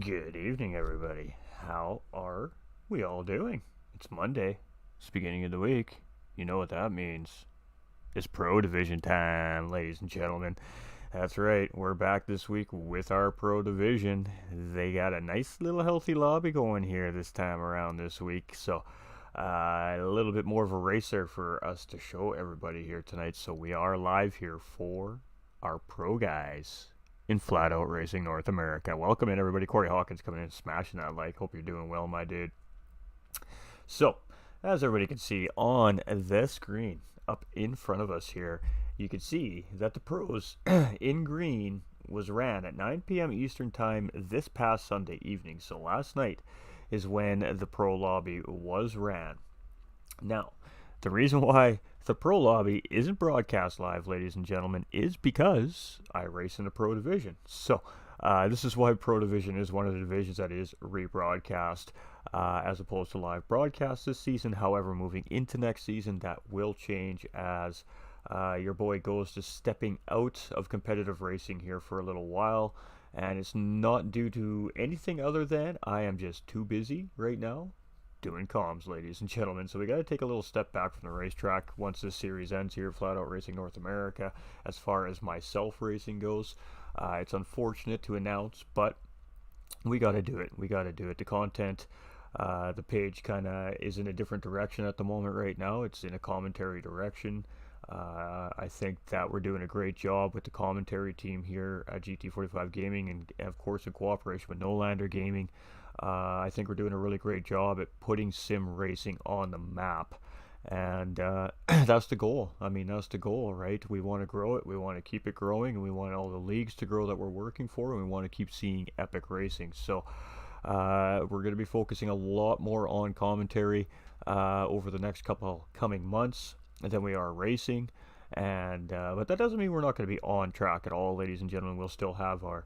Good evening, everybody. How are we all doing? It's Monday. It's the beginning of the week. You know what that means. It's Pro Division time, ladies and gentlemen. That's right. We're back this week with our Pro Division. They got a nice little healthy lobby going here this time around this week. So, a little bit more of a racer for us to show everybody here tonight. So, we are live here for our pro guys in Flat Out Racing North America. Welcome in, everybody. Corey Hawkins coming in, smashing that like. Hope you're doing well, my dude. So, as everybody can see on the screen up in front of us here, you can see that the pros in green was ran at 9 p.m. Eastern Time this past Sunday evening. So last night is when the pro lobby was ran. Now, the reason why the pro lobby isn't broadcast live, ladies and gentlemen, is because I race in the pro division. So this is why pro division is one of the divisions that is rebroadcast as opposed to live broadcast this season. However, moving into next season, that will change as your boy goes to stepping out of competitive racing here for a little while. And it's not due to anything other than I am just too busy right now doing comms, ladies and gentlemen. So we got to take a little step back from the racetrack once this series ends here at Flat Out Racing North America. As far as myself racing goes, it's unfortunate to announce, but we got to do it. We got to do it. The content, the page kind of is in a different direction at the moment right now. It's in a commentary direction. I think that we're doing a great job with the commentary team here at GT45 Gaming, and of course in cooperation with Nolander Gaming. I think we're doing a really great job at putting sim racing on the map, and that's the goal. I mean, that's the goal, right? We want to grow it, we want to keep it growing, and we want all the leagues to grow that we're working for, and we want to keep seeing epic racing. So we're going to be focusing a lot more on commentary over the next couple coming months than we are racing, and but that doesn't mean we're not going to be on track at all, ladies and gentlemen. We'll still have our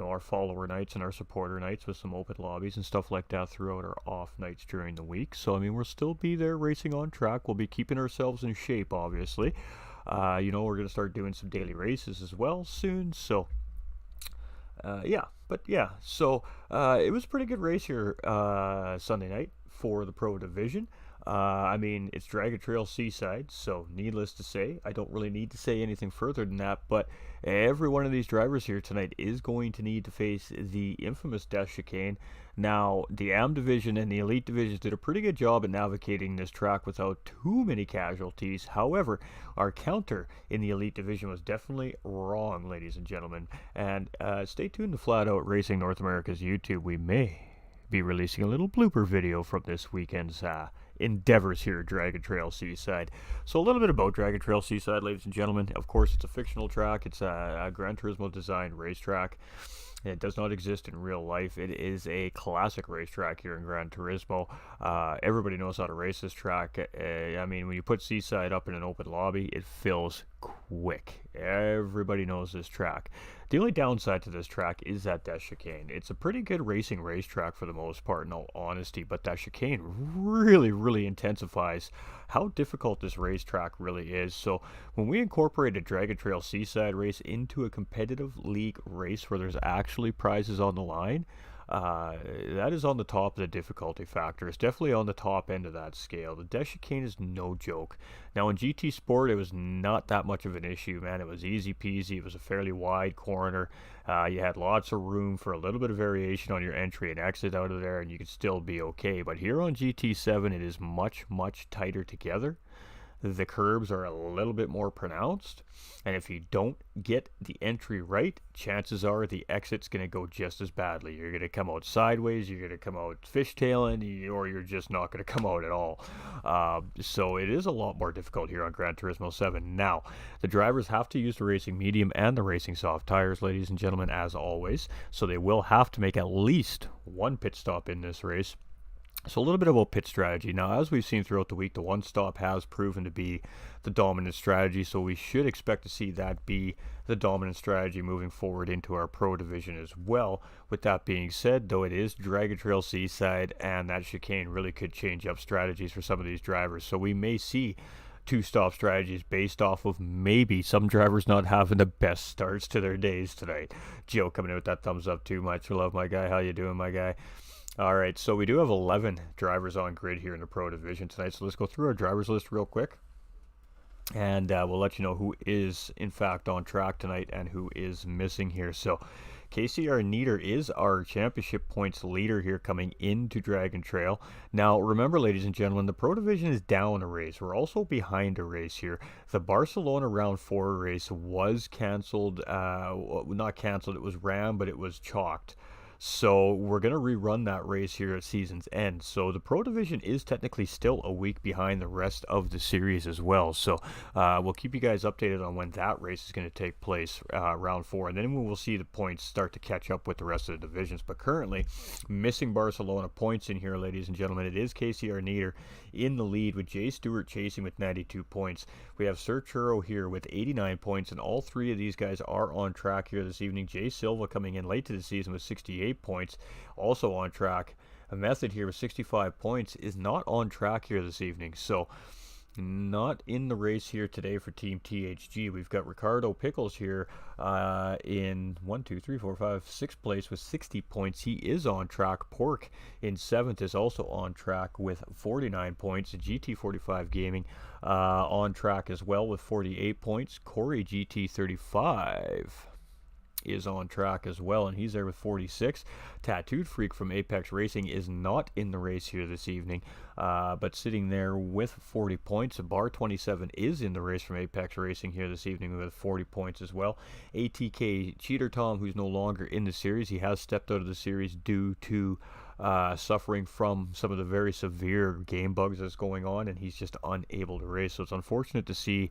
our follower nights and our supporter nights with some open lobbies and stuff like that throughout our off nights during the week. So I mean, we'll still be there racing on track. We'll be keeping ourselves in shape, obviously. We're going to start doing some daily races as well soon. So so it was a pretty good race here Sunday night for the pro division. I mean, it's Dragon Trail Seaside, so needless to say, I don't really need to say anything further than that, but every one of these drivers here tonight is going to need to face the infamous Death Chicane. Now, the AM division and the Elite divisions did a pretty good job at navigating this track without too many casualties. However, our counter in the Elite division was definitely wrong, ladies and gentlemen. And stay tuned to Flat Out Racing North America's YouTube. We may be releasing a little blooper video from this weekend's endeavors here at Dragon Trail Seaside. So a little bit about Dragon Trail Seaside, ladies and gentlemen. Of course, it's a fictional track. It's a Gran Turismo designed racetrack. It does not exist in real life. It is a classic racetrack here in Gran Turismo. Everybody knows how to race this track. I mean, when you put Seaside up in an open lobby, it fills quick. Everybody knows this track. The only downside to this track is that chicane. It's a pretty good racing racetrack for the most part, in all honesty, but that chicane really, really intensifies how difficult this racetrack really is. So when we incorporate a Dragon Trail Seaside race into a competitive league race where there's actually prizes on the line, that is on the top of the difficulty factor. It's definitely on the top end of that scale. The Death Chicane is no joke. Now in GT Sport, it was not that much of an issue, man. It was easy peasy. It was a fairly wide corner. You had lots of room for a little bit of variation on your entry and exit out of there, and you could still be okay. But here on GT7, it is much, much tighter together. The curbs are a little bit more pronounced, and if you don't get the entry right, chances are the exit's going to go just as badly. You're going to come out sideways, you're going to come out fishtailing, or you're just not going to come out at all. So it is a lot more difficult here on Gran Turismo 7. Now, the drivers have to use the racing medium and the racing soft tires, ladies and gentlemen, as always. So they will have to make at least one pit stop in this race. So a little bit about pit strategy. Now, as we've seen throughout the week, the one stop has proven to be the dominant strategy, so we should expect to see that be the dominant strategy moving forward into our pro division as well. With that being said, though, it is Dragon Trail Seaside, and that chicane really could change up strategies for some of these drivers. So we may see two-stop strategies based off of maybe some drivers not having the best starts to their days tonight. Joe coming in with that thumbs up too much. Love my guy. How you doing, my guy? All right, so we do have 11 drivers on grid here in the Pro Division tonight. So let's go through our drivers list real quick. And we'll let you know who is, in fact, on track tonight and who is missing here. So KCR Nieder is our championship points leader here coming into Dragon Trail. Now, remember, ladies and gentlemen, the Pro Division is down a race. We're also behind a race here. The Barcelona Round 4 race was canceled. Not canceled, it was ran, but it was chalked. So we're going to rerun that race here at season's end. So the Pro Division is technically still a week behind the rest of the series as well. So we'll keep you guys updated on when that race is going to take place, round 4. And then we will see the points start to catch up with the rest of the divisions. But currently, missing Barcelona points in here, ladies and gentlemen. It is KCR Nieder in the lead with Jay Stewart chasing with 92 points. We have Sir Churro here with 89 points. And all three of these guys are on track here this evening. Jay Silva coming in late to the season with 68 points, also on track. A Method here with 65 points is not on track here this evening, so not in the race here today for Team THG. We've got Ricardo Pickles here in 6th place with 60 points. He is on track. Pork in 7th is also on track with 49 points. GT45 Gaming on track as well with 48 points. Corey GT35 is on track as well, and he's there with 46. Tattooed Freak from Apex Racing is not in the race here this evening, but sitting there with 40 points. Bar 27 is in the race from Apex Racing here this evening with 40 points as well. ATK Cheater Tom, who's no longer in the series, he has stepped out of the series due to suffering from some of the very severe game bugs that's going on, and he's just unable to race. So it's unfortunate to see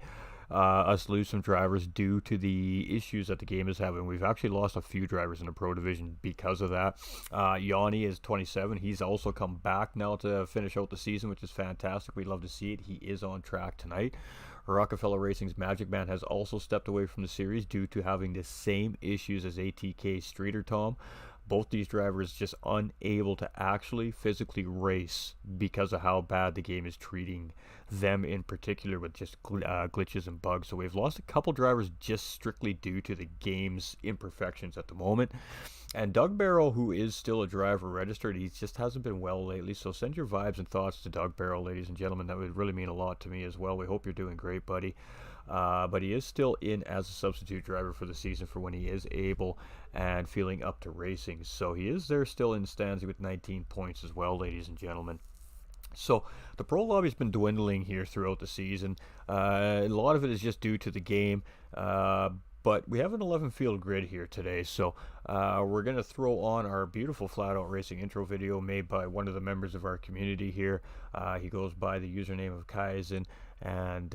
us lose some drivers due to the issues that the game is having. We've actually lost a few drivers in the Pro Division because of that. Yanni is 27. He's also come back now to finish out the season, which is fantastic. We'd love to see it. He is on track tonight. Rockefeller Racing's Magic Man has also stepped away from the series due to having the same issues as ATK Streeter Tom. Both these drivers just unable to actually physically race because of how bad the game is treating them, in particular with just glitches and bugs. So we've lost a couple drivers just strictly due to the game's imperfections at the moment. And Doug Barrow, who is still a driver registered, he just hasn't been well lately. So send your vibes and thoughts to Doug Barrow, ladies and gentlemen. That would really mean a lot to me as well. We hope you're doing great, buddy. But he is still in as a substitute driver for the season for when he is able and feeling up to racing. So he is there still in the stands with 19 points as well, ladies and gentlemen. So the pro lobby's been dwindling here throughout the season. A lot of it is just due to the game. But we have an 11 field grid here today, so we're going to throw on our beautiful Flat Out Racing intro video made by one of the members of our community here. He goes by the username of Kaizen, and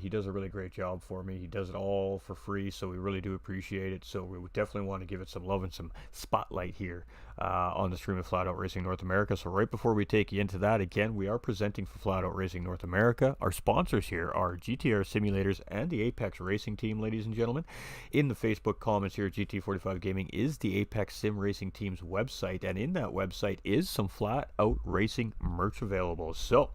he does a really great job for me. He does it all for free, so we really do appreciate it. So we would definitely want to give it some love and some spotlight here on the stream of Flat Out Racing North America. So right before we take you into that, again, we are presenting for Flat Out Racing North America. Our sponsors here are GTR Simulators and the Apex Racing Team, ladies and gentlemen. In the Facebook comments here, GT45 Gaming is the Apex Sim Racing Team's website, and in that website is some Flat Out Racing merch available. So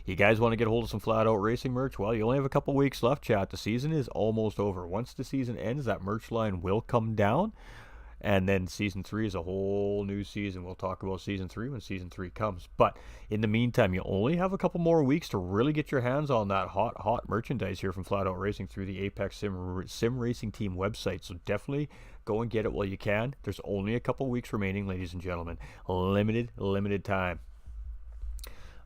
you guys want to get a hold of some Flat Out Racing merch? Well, you only have a couple weeks left, chat. The season is almost over. Once the season ends, that merch line will come down. And then Season 3 is a whole new season. We'll talk about Season 3 when Season 3 comes. But in the meantime, you only have a couple more weeks to really get your hands on that hot merchandise here from Flat Out Racing through the Apex Sim Racing Team website. So definitely go and get it while you can. There's only a couple weeks remaining, ladies and gentlemen. Limited time.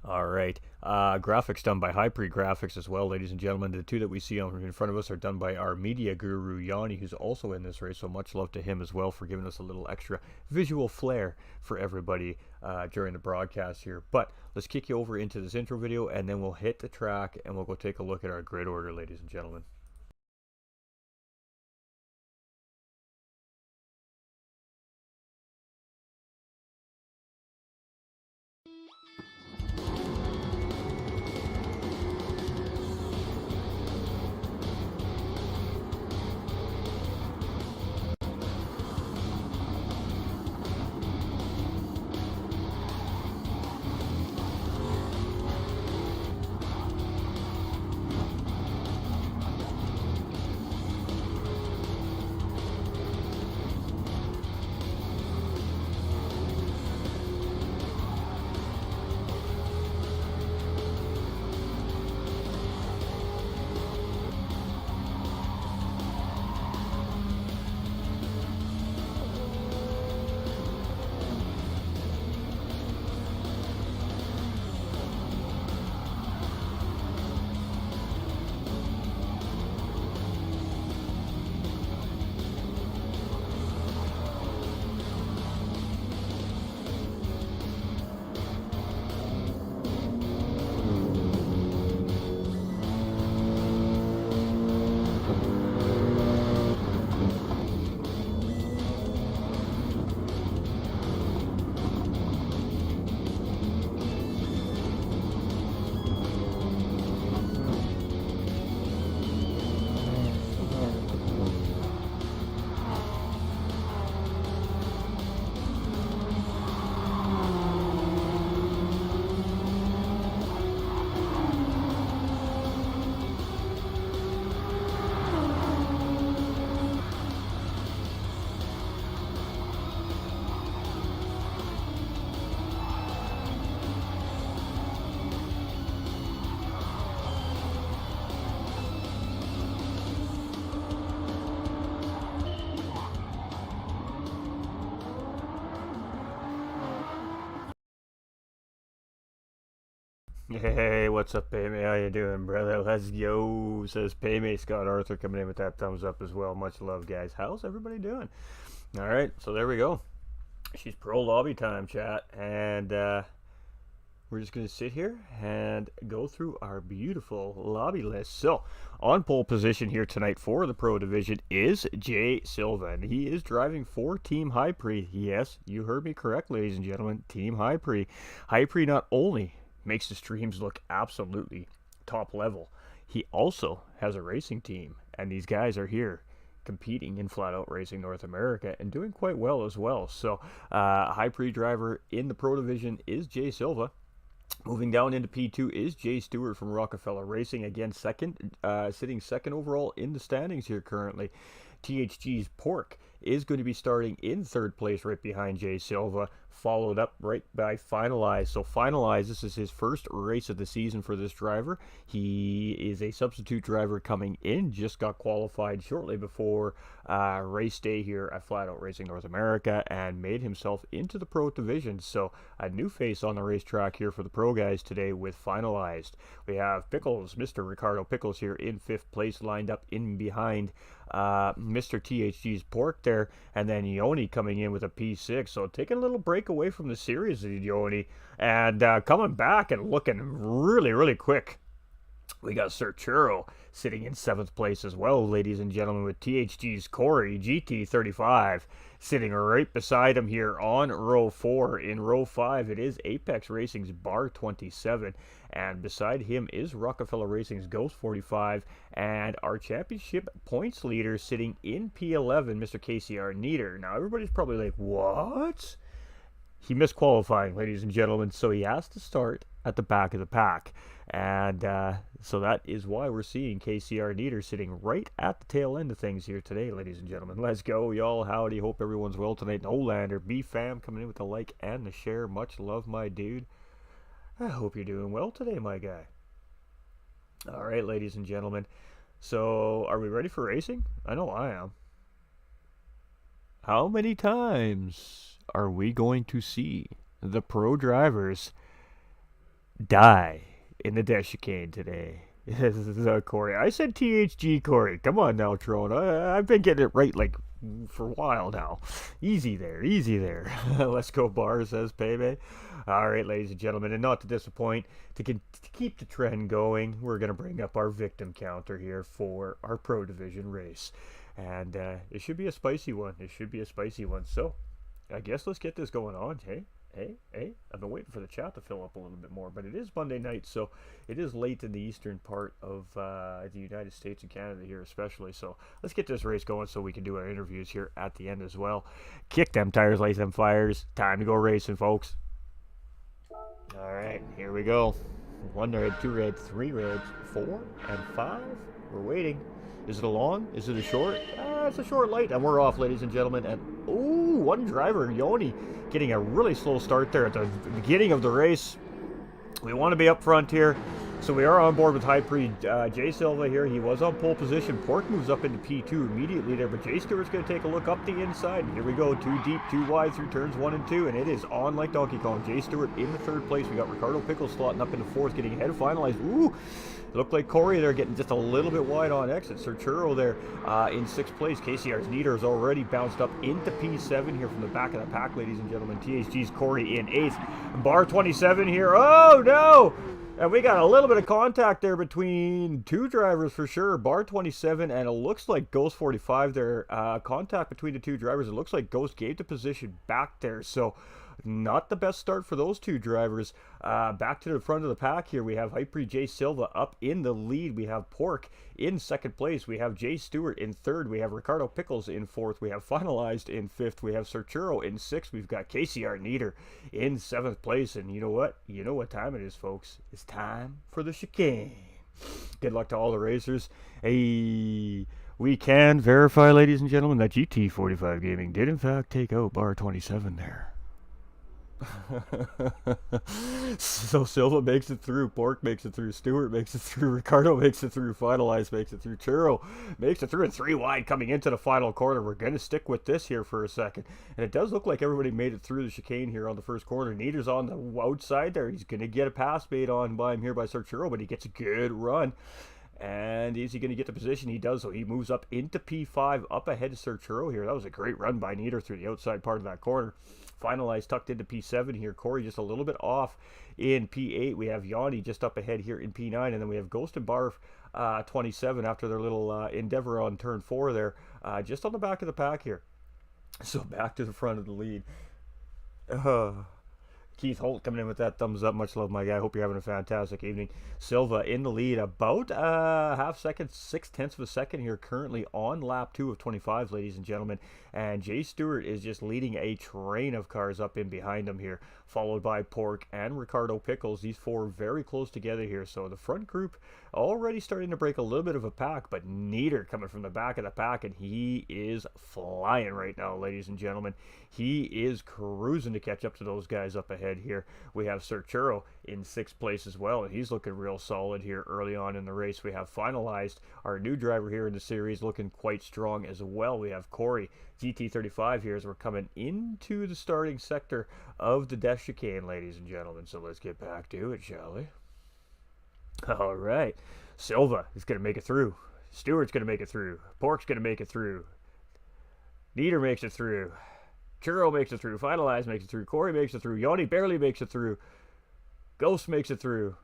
All right. Graphics done by High Pre Graphics as well, ladies and gentlemen. The two that we see in front of us are done by our media guru, Yanni, who's also in this race. So much love to him as well for giving us a little extra visual flair for everybody during the broadcast here. But let's kick you over into this intro video, and then we'll hit the track, and we'll go take a look at our grid order, ladies and gentlemen. Hey, what's up, Paymay? How you doing, brother? Let's go, says Paymay. Scott Arthur coming in with that thumbs up as well. Much love, guys. How's everybody doing? All right, so there we go. She's pro lobby time, chat, and we're just going to sit here and go through our beautiful lobby list. So, on pole position here tonight for the Pro Division is Jay Silva, and he is driving for Team High Pre. Yes, you heard me correct, ladies and gentlemen. Team High Pre. High Pre not only makes the streams look absolutely top level, he also has a racing team, and these guys are here competing in Flat Out Racing North America and doing quite well as well. So, High Pre driver in the Pro Division is Jay Silva. Moving down into P2 is Jay Stewart from Rockefeller Racing, again sitting second overall in the standings here currently. THG's Pork is going to be starting in third place right behind Jay Silva, followed up right by Finalize. So Finalize, this is his first race of the season for this driver. He is a substitute driver coming in, just got qualified shortly before race day here at Flat Out Racing North America and made himself into the Pro Division. So a new face on the racetrack here for the Pro guys today with Finalized. We have Pickles, Mr. Ricardo Pickles here in fifth place, lined up in behind Mr. THG's Pork there, and then Yoni coming in with a P6. So taking a little break away from the series, Yoni, and coming back and looking really, really quick. We got Sir Churro sitting in seventh place as well, ladies and gentlemen, with THG's Corey GT35 sitting right beside him here on row 4. In row 5, it is Apex Racing's Bar 27, and beside him is Rockefeller Racing's Ghost 45, and our championship points leader sitting in P11, Mr. KCR Nieder. Now, everybody's probably like, what? He missed qualifying, ladies and gentlemen, so he has to start at the back of the pack. And so that is why we're seeing KCR Nieder sitting right at the tail end of things here today, ladies and gentlemen. Let's go, y'all. Howdy. Hope everyone's well tonight. Nolander, B-Fam coming in with the like and the share. Much love, my dude. I hope you're doing well today, my guy. All right, ladies and gentlemen. So, are we ready for racing? I know I am. How many times are we going to see the pro drivers die in the death chicane today? This is Corey. I said THG Corey. Come on now, Tron. I've been getting it right like for a while now. Easy there, easy there. Let's go, Bar, says Payday. All right, ladies and gentlemen, and not to disappoint, to keep the trend going, we're going to bring up our victim counter here for our Pro Division race. And it should be a spicy one. It should be a spicy one. So, I guess let's get this going on, hey? Hey, I've been waiting for the chat to fill up a little bit more, but it is Monday night, so it is late in the eastern part of the United States and Canada here especially, so let's get this race going so we can do our interviews here at the end as well. Kick them tires, light them fires. Time to go racing, folks. All right, here we go. 1 red, 2 red, 3 reds, 4 and 5. We're waiting. Is it a long? Is it a short? It's a short light, and we're off, ladies and gentlemen. And ooh, one driver, Yoni, getting a really slow start there at the beginning of the race. We want to be up front here, so we are on board with High Pre. Jay Silva here, he was on pole position. Pork moves up into P2 immediately there, but Jay Stewart's going to take a look up the inside. And here we go, 2 deep, 2 wide through turns 1 and 2, and it is on like Donkey Kong. Jay Stewart in the 3rd place. We got Ricardo Pickles slotting up in the 4th, getting ahead of Finalized. Ooh! Looked like Corey there getting just a little bit wide on exit. Sir Churro there in 6th place. KCR's Nieder has already bounced up into P7 here from the back of the pack, ladies and gentlemen. THG's Corey in 8th. Bar 27 here. Oh, no! And we got a little bit of contact there between 2 drivers for sure. Bar 27, and it looks like Ghost 45 there. Contact between the 2 drivers. It looks like Ghost gave the position back there. So, not the best start for those 2 drivers. Back to the front of the pack here, we have Hyper Jay Silva up in the lead. We have Pork in 2nd place. We have Jay Stewart in 3rd. We have Ricardo Pickles in 4th. We have Finalized in 5th. We have Sir Churro in 6th. We've got KCR Nieder in 7th place. And you know what? You know what time it is, folks. It's time for the chicane. Good luck to all the racers. Hey, we can verify, ladies and gentlemen, that GT45 Gaming did in fact take out Bar 27 there. So Silva makes it through, Pork makes it through, Stewart makes it through, Ricardo makes it through, Finalize makes it through, Churro makes it through, and 3 wide coming into the final corner. We're going to stick with this here for a second. And it does look like everybody made it through the chicane here on the first corner. Nieder's on the outside there. He's going to get a pass made on by him here by Sir Churro, but he gets a good run. And is he going to get the position? He does, so he moves up into P5, up ahead of Sir Churro here. That was a great run by Nieder through the outside part of that corner. Finalized tucked into P7 here. Corey just a little bit off in P8. We have Yanni just up ahead here in P9. And then we have Ghost and Barf 27 after their little endeavor on turn 4 there. Just on the back of the pack here. So back to the front of the lead. Keith Holt coming in with that thumbs up. Much love, my guy. Hope you're having a fantastic evening. Silva in the lead about half second, 6/10 of a second here, currently on lap 2 of 25, ladies and gentlemen. And Jay Stewart is just leading a train of cars up in behind him here, followed by Pork and Ricardo Pickles. These 4 very close together here. So the front group already starting to break a little bit of a pack, but Nieder coming from the back of the pack, and he is flying right now, ladies and gentlemen. He is cruising to catch up to those guys up ahead here. We have Sir Churro in 6th place as well, and he's looking real solid here early on in the race. We have Finalized, our new driver here in the series, looking quite strong as well. We have Corey GT35 here as we're coming into the starting sector of the death chicane, ladies and gentlemen. So let's get back to it, shall we? All right. Silva is going to make it through. Stewart's going to make it through. Pork's going to make it through. Nieder makes it through. Churro makes it through. Finalize makes it through. Corey makes it through. Yanni barely makes it through. Ghost makes it through.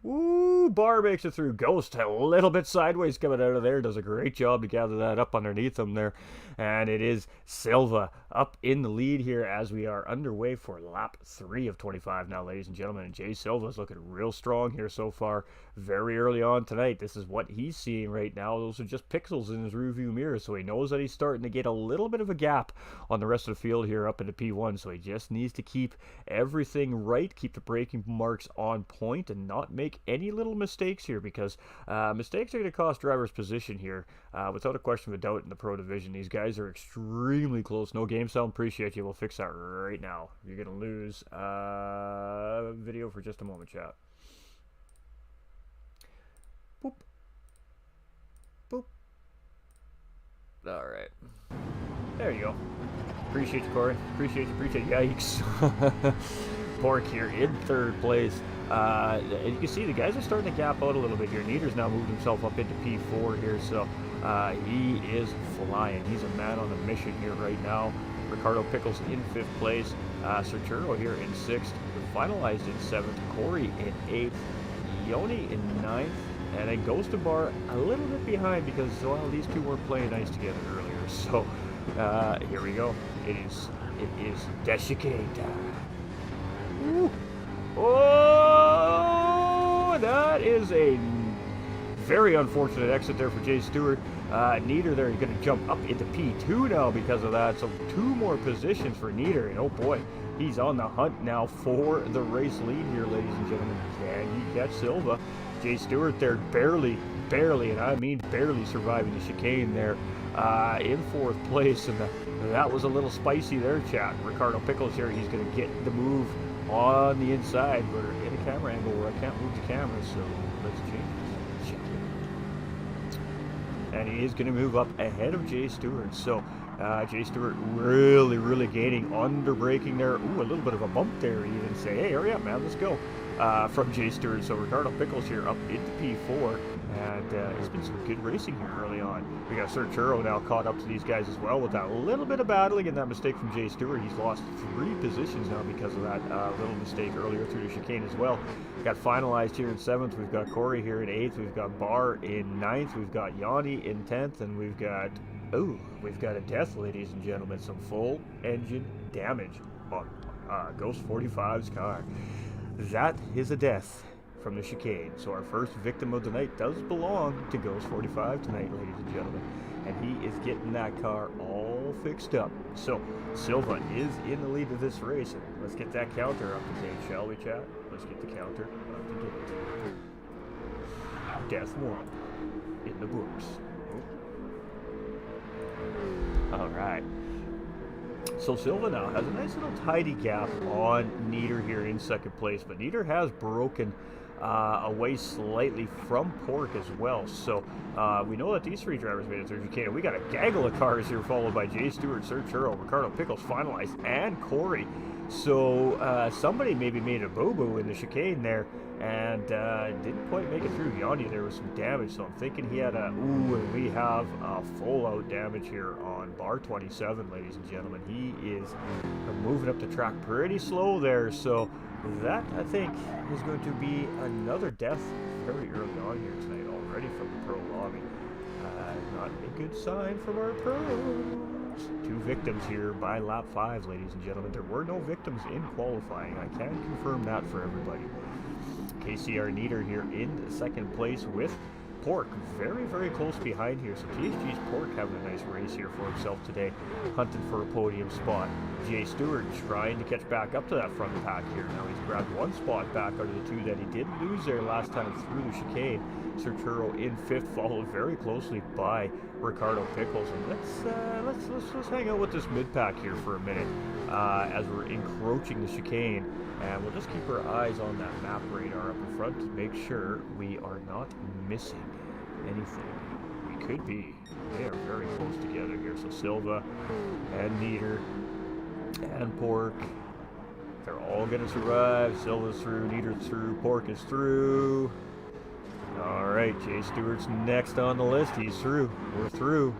Woo! Bar makes it through. Ghost a little bit sideways coming out of there. Does a great job to gather that up underneath him there. And it is Silva up in the lead here as we are underway for lap 3 of 25 now, ladies and gentlemen. And Jay Silva's looking real strong here so far. Very early on tonight. This is what he's seeing right now. Those are just pixels in his rearview mirror. So he knows that he's starting to get a little bit of a gap on the rest of the field here up into P1. So he just needs to keep everything right. Keep the braking marks on point and not make any little mistakes here, because mistakes are going to cost drivers position here without a question of a doubt in the pro division. These guys are extremely close. No game sound, appreciate you. We'll fix that right now. You're going to lose video for just a moment, chat. Boop. Boop. All right. There you go. Appreciate you, Corey. Appreciate you. Yikes. Pork here in 3rd place. And you can see the guys are starting to gap out a little bit here. Nieder's now moved himself up into P4 here, so he is flying. He's a man on a mission here right now. Ricardo Pickles in 5th place. Sir Churro here in 6th. Finalized in 7th. Corey in 8th. Yoni in 9th. And then Ghost and Bar a little bit behind because, well, these two weren't playing nice together earlier. So here we go. It is death chicane time. Ooh. Oh, that is a very unfortunate exit there for Jay Stewart. Nieder there, he's going to jump up into P2 now because of that. So 2 more positions for Nieder. And oh boy, he's on the hunt now for the race lead here, ladies and gentlemen. Can he catch Silva? Jay Stewart there barely, and I mean barely surviving the chicane there in 4th place. And that was a little spicy there, chat. Ricardo Pickles here, he's going to get the move on the inside. We're in a camera angle where I can't move the camera, so let's change this. And he is going to move up ahead of Jay Stewart. So Jay Stewart really gaining, under braking there. Ooh, a little bit of a bump there even. Say, hey, hurry up, man, let's go. From Jay Stewart. So Ricardo Pickles here up into P4. And it's been some good racing here early on. We got Sir Churro now caught up to these guys as well with that little bit of battling and that mistake from Jay Stewart. He's lost 3 positions now because of that little mistake earlier through the chicane as well. Got Finalized here in 7th. We've got Corey here in 8th. We've got Bar in 9th. We've got Yanni in 10th. And we've got a death, ladies and gentlemen. Some full engine damage on Ghost 45's car. That is a death from the chicane. So our first victim of the night does belong to Ghost 45 tonight, ladies and gentlemen. And he is getting that car all fixed up. So Silva is in the lead of this race. And let's get that counter up to date, shall we, chat? Let's get the counter up to date. Death 1 in the books. All right. So Silva now has a nice little tidy gap on Nieder here in second place, but Nieder has broken away slightly from Pork as well. So we know that these three drivers made it through chicane. We got a gaggle of cars here, followed by Jay Stewart, Sir Churro, Ricardo Pickles finalized, and Corey. So somebody maybe made a boo-boo in the chicane there and didn't quite make it through. Yanni, there was some damage, so I'm thinking he had a... Ooh, and we have full-out damage here on bar 27, ladies and gentlemen. He is moving up the track pretty slow there, so that, I think, is going to be another death very early on here tonight already from the pro lobby. Not a good sign from our pros. 2 victims here by lap 5, ladies and gentlemen. There were no victims in qualifying. I can confirm that for everybody. KCR Nieder here in second place with Pork very, very close behind here. So TSG's Pork having a nice race here for himself today, hunting for a podium spot. Jay Stewart trying to catch back up to that front pack here. Now he's grabbed 1 spot back out of the 2 that he did lose there last time through the chicane. Sir Churro in 5th, followed very closely by Ricardo Pickles. And let's hang out with this mid pack here for a minute as we're encroaching the chicane. And we'll just keep our eyes on that map radar up in front to make sure we are not missing anything. We could be. They are very close together here. So Silva and Nieder and Pork, they're all going to survive. Silva's through, Nieder's through, Pork is through. All right, Jay Stewart's next on the list. He's through. We're through.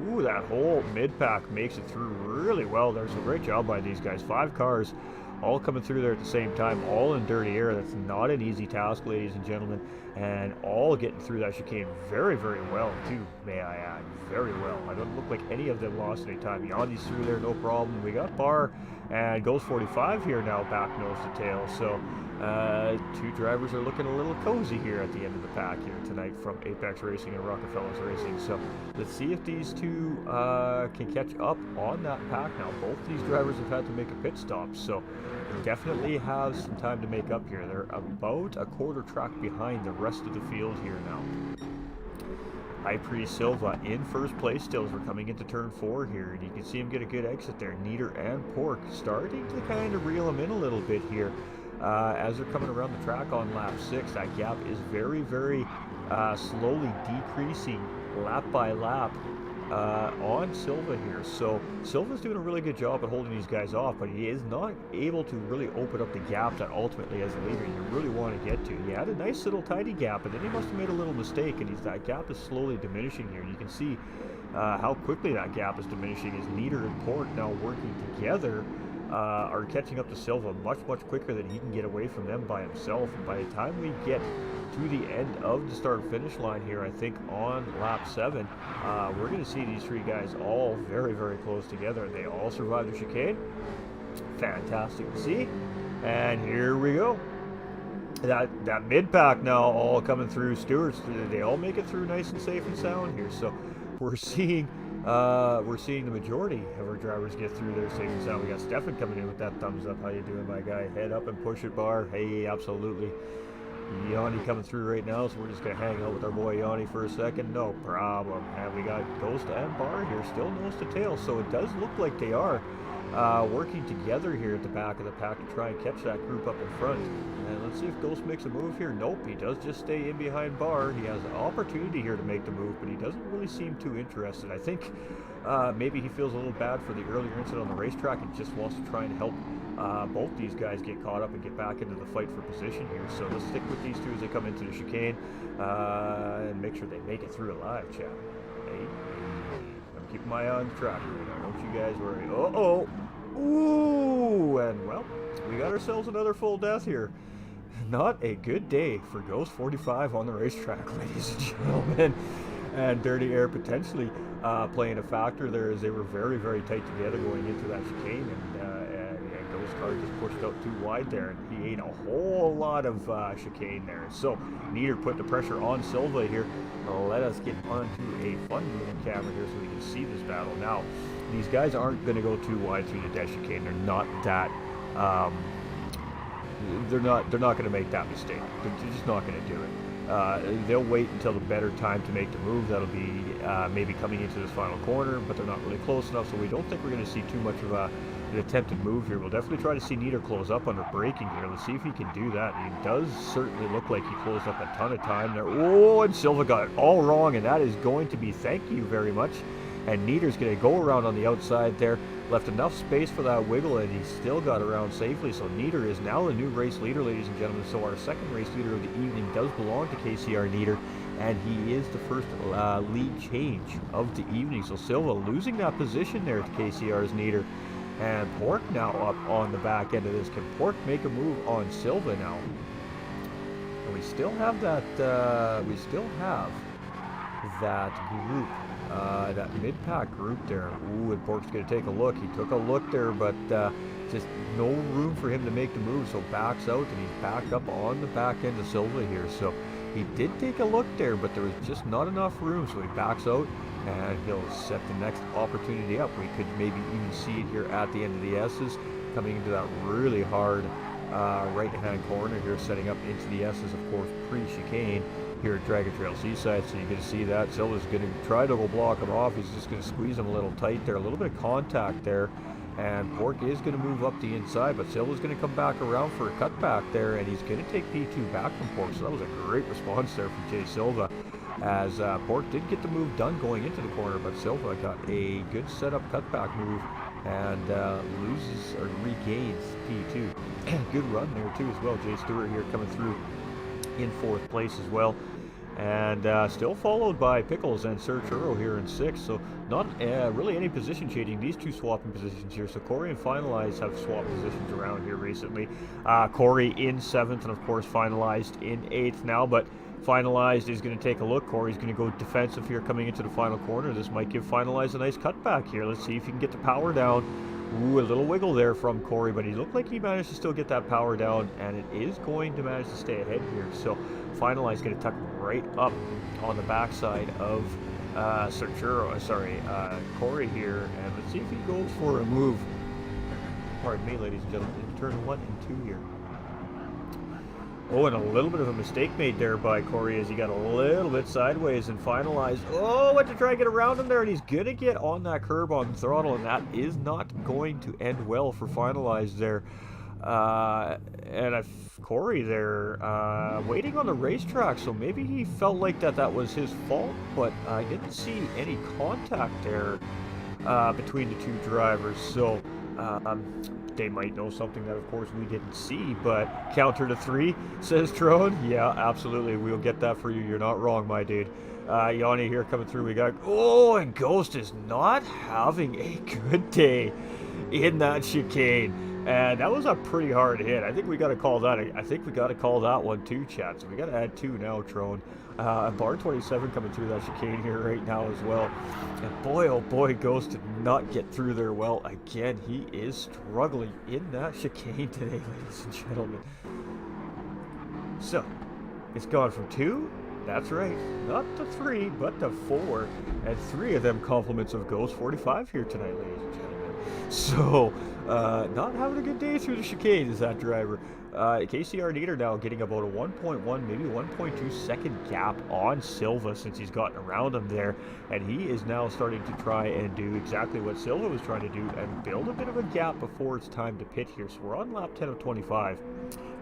Ooh, that whole mid-pack makes it through really well there. So great job by these guys. 5 cars all coming through there at the same time, all in dirty air. That's not an easy task, ladies and gentlemen, and all getting through that chicane very, very well, too, may I add. Very well. I don't look like any of them lost any time. Yanni's through there, no problem. We got Barr and Ghost 45 here now, back nose to tail. So 2 drivers are looking a little cozy here at the end of the pack here tonight from Apex Racing and Rockefellers Racing. So let's see if these 2 can catch up on that pack now. Both these drivers have had to make a pit stop, so they definitely have some time to make up here. They're about a quarter track behind the rest of the field here now. High Priest Silva in first place still as we're coming into turn 4 here, and you can see him get a good exit there. Nieder and Pork starting to kind of reel him in a little bit here. As they're coming around the track on lap 6, that gap is very, very slowly decreasing lap by lap on Silva here. So Silva's doing a really good job at holding these guys off, but he is not able to really open up the gap that ultimately as a leader you really want to get to. He had a nice little tidy gap, and then he must have made a little mistake, and that gap is slowly diminishing here. You can see how quickly that gap is diminishing as Nieder and Pork now working together are catching up to Silva much, much quicker than he can get away from them by himself. And by the time we get to the end of the start finish line here, I think on lap 7, we're going to see these 3 guys all very, very close together. They all survived the chicane. Fantastic to see. And here we go. That mid-pack now all coming through. Stewart's, they all make it through nice and safe and sound here. So we're seeing the majority of our drivers get through there safe and sound. We got Stefan coming in with that thumbs up. How you doing, my guy? Head up and push it, Bar. Hey, absolutely. Yanni coming through right now, so we're just going to hang out with our boy Yanni for a second. No problem. And we got Ghost and Bar here, still nose to tail. So it does look like they are working together here at the back of the pack to try and catch that group up in front. And let's see if Ghost makes a move here. Nope, he does just stay in behind Bar. He has an opportunity here to make the move, but he doesn't really seem too interested. I think maybe he feels a little bad for the earlier incident on the racetrack and just wants to try and help both these guys get caught up and get back into the fight for position here. So let's stick with these 2 as they come into the chicane and make sure they make it through alive, chat. Hey, I'm keeping my eye on the track right now. Don't you guys worry. Uh-oh. Ooh, and well, we got ourselves another full death here. Not a good day for Ghost 45 on the racetrack, ladies and gentlemen. And dirty air potentially playing a factor there as they were very, very tight together going into that chicane, and Ghost car just pushed out too wide there, and he ate a whole lot of chicane there. So Nieder put the pressure on Silva here. Let us get onto a fun moving camera here so we can see this battle. Now, these guys aren't going to go too wide through the dead chicane. They're not that. They're not going to make that mistake. They're just not going to do it. they'll wait until the better time to make the move. That'll be maybe coming into this final corner, but they're not really close enough, so we don't think we're going to see too much of an attempted move here. We'll definitely try to see Nieder close up under braking here. Let's see if he can do that. He does certainly look like he closed up a ton of time there. Oh, and Silva got it all wrong, and that is going to be thank you very much. And Nieder's going to go around on the outside there. Left enough space for that wiggle, and he still got around safely. So Nieder is now the new race leader, ladies and gentlemen. So our second race leader of the evening does belong to KCR Nieder, and he is the first lead change of the evening. So Silva losing that position there to KCR's Nieder. And Pork now up on the back end of this. Can Pork make a move on Silva now? And we still have that. Group. That mid-pack group there. Ooh, and Pork's going to take a look. He took a look there, but just no room for him to make the move, so backs out, and he's back up on the back end of Silva here. So he did take a look there, but there was just not enough room, so he backs out, and he'll set the next opportunity up. We could maybe even see it here at the end of the S's, coming into that really hard right-hand corner here, setting up into the S's, of course, pre-chicane here at Dragon Trail Seaside. So you can see that Silva's going to try to go block him off. He's just going to squeeze him a little tight there, a little bit of contact there, and Pork is going to move up the inside, but Silva's going to come back around for a cutback there, and he's going to take P2 back from Pork. So that was a great response there from Jay Silva, as Pork did get the move done going into the corner, but Silva got a good setup cutback move and loses or regains P2. Good run there too as well. Jay Stewart here coming through in fourth place as well, and still followed by Pickles and Sir Churro here in sixth. So not really any position changing. These two swapping positions here. So Corey and Finalized have swapped positions around here recently. Corey in seventh, and of course Finalized in eighth now, but Finalized is going to take a look. Corey's going to go defensive here coming into the final corner. This might give Finalized a nice cutback here. Let's see if he can get the power down. Ooh, a little wiggle there from Corey, but he looked like he managed to still get that power down, and it is going to manage to stay ahead here. So Finalized going to tuck right up on the backside of Corey here, and let's see if he goes for a move. Pardon me, ladies and gentlemen, in turn 1 and 2 here. Oh, and a little bit of a mistake made there by Corey as he got a little bit sideways and Finalized. Oh, went to try and get around him there, and he's going to get on that curb on the throttle, and that is not going to end well for Finalized there. And Corey there waiting on the racetrack, so maybe he felt like that was his fault, but I didn't see any contact there between the two drivers. So they might know something that, of course, we didn't see, but counter to 3, says Trone. Yeah, absolutely. We'll get that for you. You're not wrong, my dude. Yanni here coming through. We got... Oh, and Ghost is not having a good day in that chicane. And that was a pretty hard hit. I think we got to call that. I think we got to call that one too, chat. So we got to add 2 now, Trone. Bar 27 coming through that chicane here right now as well. And boy, oh boy, Ghost did not get through there well. Again, he is struggling in that chicane today, ladies and gentlemen. So, it's gone from 2, that's right, not to 3, but to 4. And 3 of them compliments of Ghost 45 here tonight, ladies and gentlemen. So, not having a good day through the chicane is that driver. KCR Nieder now getting about a 1.1, maybe 1.2 second gap on Silva since he's gotten around him there. And he is now starting to try and do exactly what Silva was trying to do and build a bit of a gap before it's time to pit here. So we're on lap 10 of 25.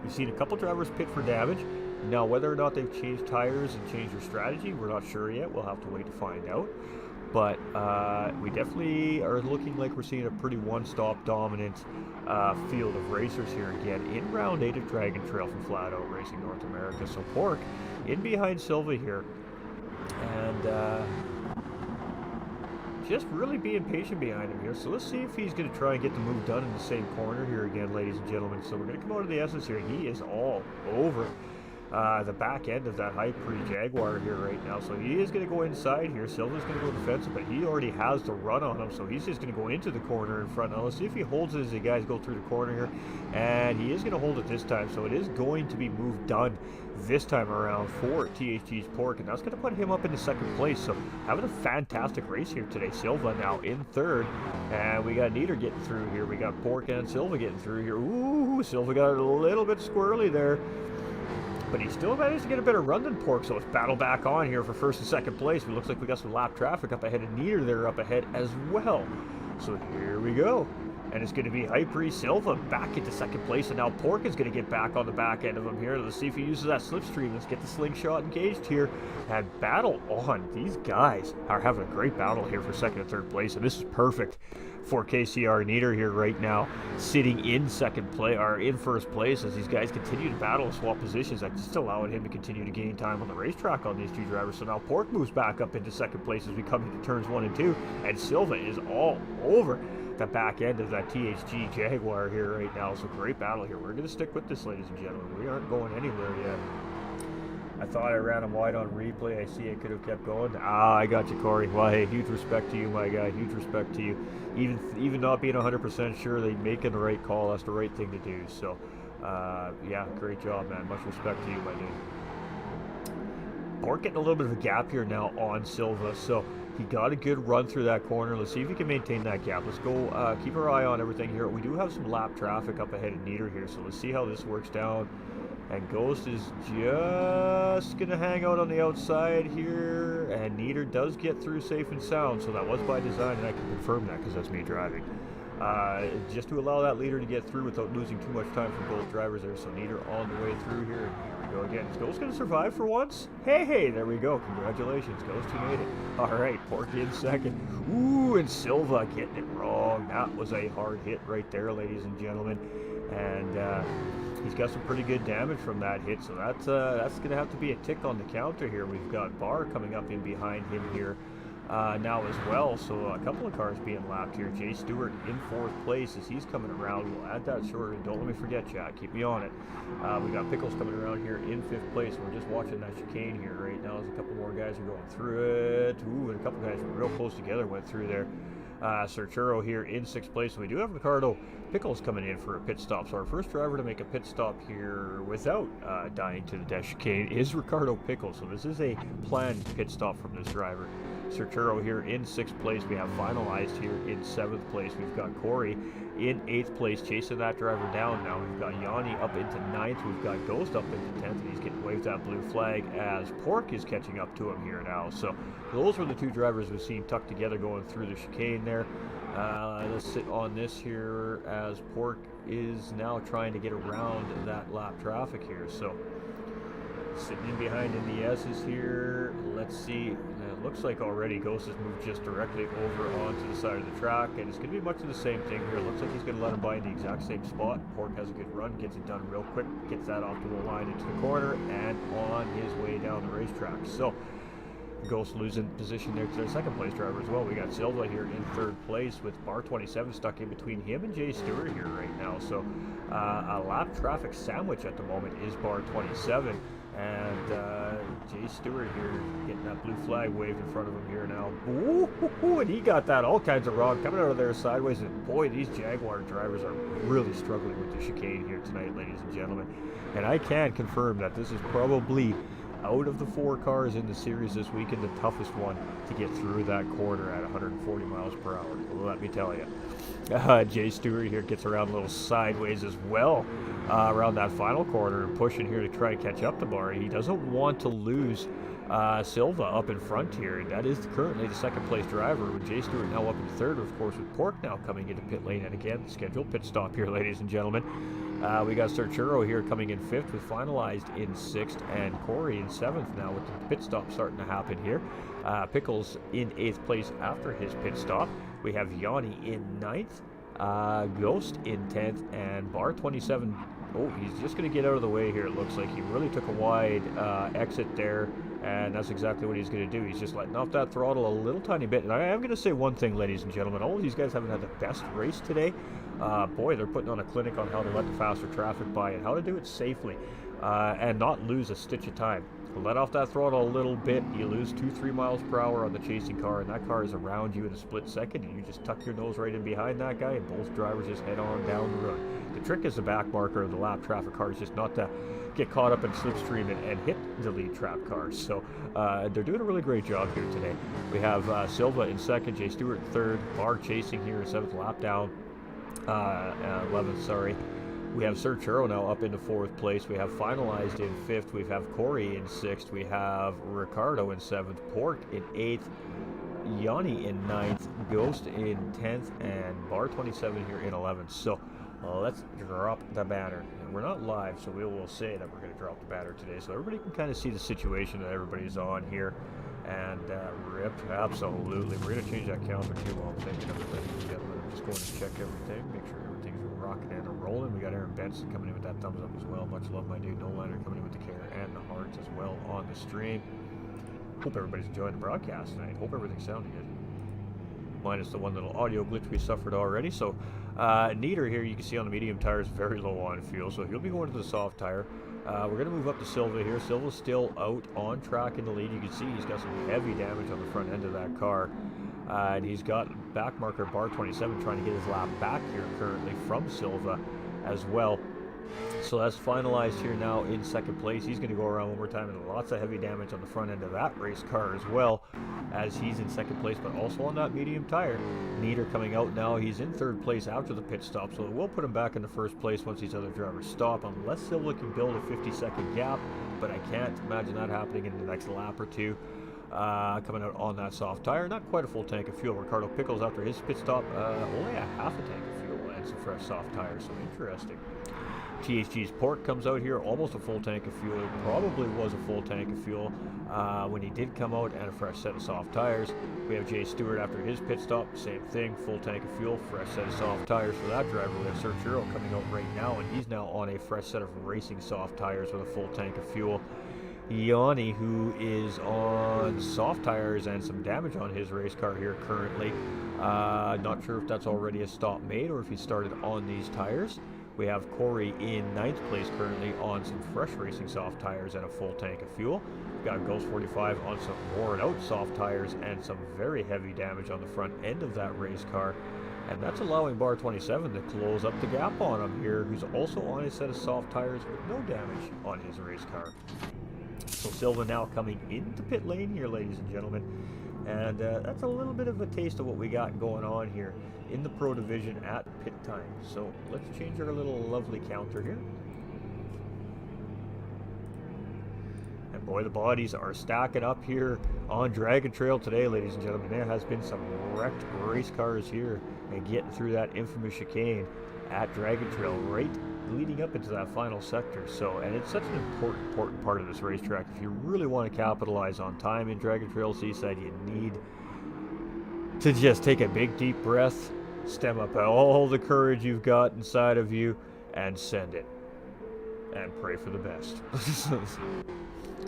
We've seen a couple drivers pit for damage. Now, whether or not they've changed tires and changed their strategy, we're not sure yet. We'll have to wait to find out. But we definitely are looking like we're seeing a pretty one-stop dominant field of racers here again in round 8 of Dragon Trail from Flat Out Racing North America. So Pork in behind Silva here, and just really being patient behind him here. So let's see if he's going to try and get the move done in the same corner here again, ladies and gentlemen. So we're going to come out of the S's here. He is all over the back end of that high pre-Jaguar here right now. So he is going to go inside here. Silva's going to go defensive, but he already has the run on him, so he's just going to go into the corner in front. Now let's see if he holds it as the guys go through the corner here, and he is going to hold it this time. So it is going to be move done this time around for THG's Pork, and that's going to put him up in the second place. So having a fantastic race here today. Silva now in third, and we got Nieder getting through here. We got Pork and Silva getting through here. Ooh, Silva got a little bit squirrely there. but he still managed to get a better run than Pork, so it's battle back on here for first and second place. It looks like we got some lap traffic up ahead, and Nieder there up ahead as well. So here we go. And it's going to be Hyperi Silva back into second place, and now Pork is going to get back on the back end of him here. Let's see if he uses that slipstream. Let's get the slingshot engaged here and battle on. These guys are having a great battle here for second and third place, and this is perfect for KCR Nieder here right now, sitting in in first place as these guys continue to battle and swap positions. That's just allowing him to continue to gain time on the racetrack on these two drivers. So now Pork moves back up into second place as we come into turns 1 and 2, and Silva is all over the back end of that THG Jaguar here right now. So great battle here. We're going to stick with this, ladies and gentlemen. We aren't going anywhere yet. I thought I ran him wide on replay. I see I could have kept going. I got you, Corey. Well, hey, huge respect to you, my guy. Huge respect to you. Even not being 100% sure that making the right call, that's the right thing to do. So, yeah, great job, man. Much respect to you, my dude. Pork getting a little bit of a gap here now on Silva. So he got a good run through that corner. Let's see if he can maintain that gap. Let's go keep our eye on everything here. We do have some lap traffic up ahead of Nieder here, so let's see how this works down. And Ghost is just going to hang out on the outside here, and Nieder does get through safe and sound, so that was by design, and I can confirm that because that's me driving. Just to allow that leader to get through without losing too much time for both drivers there, so Nieder on the way through here. Here we go again. Is Ghost going to survive for once? Hey, there we go. Congratulations, Ghost, you made it. All right, Pork in second. Ooh, and Silva getting it wrong. That was a hard hit right there, ladies and gentlemen. And he's got some pretty good damage from that hit, so that's going to have to be a tick on the counter here. We've got Barr coming up in behind him here now as well, so a couple of cars being lapped here. Jay Stewart in fourth place as he's coming around. We'll add that shortly. Don't let me forget, chat. Keep me on it. We got Pickles coming around here in fifth place. We're just watching that chicane here right now as a couple more guys are going through it. Ooh, and a couple guys real close together went through there. Serturo here in sixth place. We do have Ricardo Pickles coming in for a pit stop. So our first driver to make a pit stop here without dying to the death chicane is Ricardo Pickles. So this is a planned pit stop from this driver. Serturo here in sixth place. We have finalized here in seventh place. We've got Corey in eighth place chasing that driver down now. We've got Yanni up into ninth. We've got Ghost up into 10th, and he's getting waved that blue flag as Pork is catching up to him here now. So those were the two drivers we've seen tucked together going through the chicane there. Let's sit on this here as Pork is now trying to get around that lap traffic here. So sitting in behind in the S's here. Let's see. It looks like already Ghost has moved just directly over onto the side of the track, and it's going to be much of the same thing here. It looks like he's going to let him by in the exact same spot. Pork has a good run, gets it done real quick, gets that off to the line into the corner, and on his way down the racetrack. So Ghost losing position there to their second place driver as well. We got Silva here in third place with Bar 27 stuck in between him and Jay Stewart here right now. So a lap traffic sandwich at the moment is Bar 27. And Jay Stewart here getting that blue flag waved in front of him here now. Ooh, and he got that all kinds of wrong coming out of there sideways. And boy, these Jaguar drivers are really struggling with the chicane here tonight, ladies and gentlemen. And I can confirm that this is probably, out of the four cars in the series this weekend, the toughest one to get through that corner at 140 miles per hour. Let me tell you. Jay Stewart here gets around a little sideways as well around that final corner and pushing here to try to catch up to Barry. He doesn't want to lose Silva up in front here. That is currently the second place driver, with Jay Stewart now up in third, of course, with Pork now coming into pit lane. And again, scheduled pit stop here, ladies and gentlemen. We got Serturo here coming in fifth with finalized in sixth, and Corey in seventh now with the pit stop starting to happen here. Pickles in eighth place after his pit stop. We have Yanni in ninth, Ghost in 10th, and Bar 27. Oh, he's just going to get out of the way here. It looks like he really took a wide exit there, and that's exactly what he's going to do. He's just letting off that throttle a little tiny bit. And I am going to say one thing, ladies and gentlemen. All of these guys haven't had the best race today. Boy, they're putting on a clinic on how to let the faster traffic by and how to do it safely and not lose a stitch of time. Let off that throttle a little bit, you lose 2-3 miles per hour on the chasing car, and that car is around you in a split second, and you just tuck your nose right in behind that guy, and both drivers just head on down the road. The trick as the back marker of the lap traffic car is just not to get caught up in slipstream and hit the lead trap cars. So they're doing a really great job here today. We have Silva in second, Jay Stewart in third, Barr chasing here in seventh, lap down, 11th, sorry. We have Sir Churro now up into 4th place. We have Finalized in 5th. We have Corey in 6th. We have Ricardo in 7th. Pork in 8th. Yanni in 9th. Ghost in 10th. And Bar 27 here in 11th. So let's drop the banner. And we're not live, so we will say that we're going to drop the banner today, so everybody can kind of see the situation that everybody's on here. And rip, absolutely. We're going to change that calendar too while I'm thinking of it, ladies and gentlemen. I'm just going to check everything, make sure everything's rocking and rolling. We got Aaron Benson coming in with that thumbs up as well. Much love, my dude. Nolander coming in with the care and the hearts as well on the stream. Hope everybody's enjoying the broadcast tonight. Hope everything's sounding good. Minus the one little audio glitch we suffered already. So Neater here, you can see on the medium tires, very low on fuel, so he'll be going to the soft tire. We're going to move up to Silva here. Silva's still out on track in the lead. You can see he's got some heavy damage on the front end of that car. And he's got back marker Bar 27 trying to get his lap back here currently from Silva as well. So that's Finalized here now in 2nd place. He's going to go around one more time, and lots of heavy damage on the front end of that race car as well, as he's in 2nd place, but also on that medium tire. Neater coming out now. He's in 3rd place after the pit stop, so we'll put him back in the 1st place once these other drivers stop, unless Silva can build a 50-second gap, but I can't imagine that happening in the next lap or two. Coming out on that soft tire, not quite a full tank of fuel. Ricardo Pickles after his pit stop, only a half a tank of fuel and some fresh soft tires, so interesting. THG's Pork comes out here, almost a full tank of fuel. Probably was a full tank of fuel when he did come out, and a fresh set of soft tires. We have Jay Stewart after his pit stop, same thing, full tank of fuel, fresh set of soft tires for that driver. We have Sir Churro coming out right now, and he's now on a fresh set of racing soft tires with a full tank of fuel. Yanni, who is on soft tires and some damage on his race car here currently. Not sure if that's already a stop made or if he started on these tires. We have Corey in 9th place currently on some fresh racing soft tires and a full tank of fuel. We've got Ghost 45 on some worn out soft tires and some very heavy damage on the front end of that race car. And that's allowing Bar 27 to close up the gap on him here, who's also on a set of soft tires with no damage on his race car. So Silva now coming into pit lane here, ladies and gentlemen. And that's a little bit of a taste of what we got going on here in the Pro Division at pit time. So let's change our little lovely counter here. And boy, the bodies are stacking up here on Dragon Trail today, ladies and gentlemen. There has been some wrecked race cars here and getting through that infamous chicane at Dragon Trail right leading up into that final sector. So, and it's such an important part of this racetrack. If you really want to capitalize on time in Dragon Trail Seaside, you need to just take a big deep breath, stem up all the courage you've got inside of you, and send it. And pray for the best.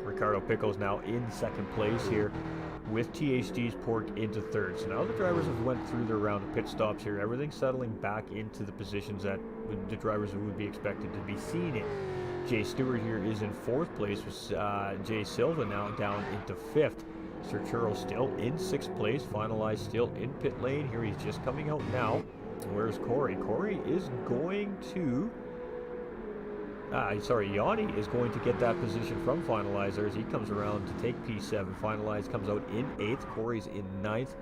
Ricardo Pickles now in 2nd place here, with THD's Pork into 3rd. So now the drivers have went through their round of pit stops here. Everything's settling back into the positions that the drivers would be expected to be seen in. Jay Stewart here is in 4th place, with Jay Silva now down into 5th. Sir Churro still in 6th place. Finalized still in pit lane. Here he's just coming out now. Where's Corey? Corey is going to... Yanni is going to get that position from Finalizer as he comes around to take P7. Finalize comes out in 8th. Corey's in 9th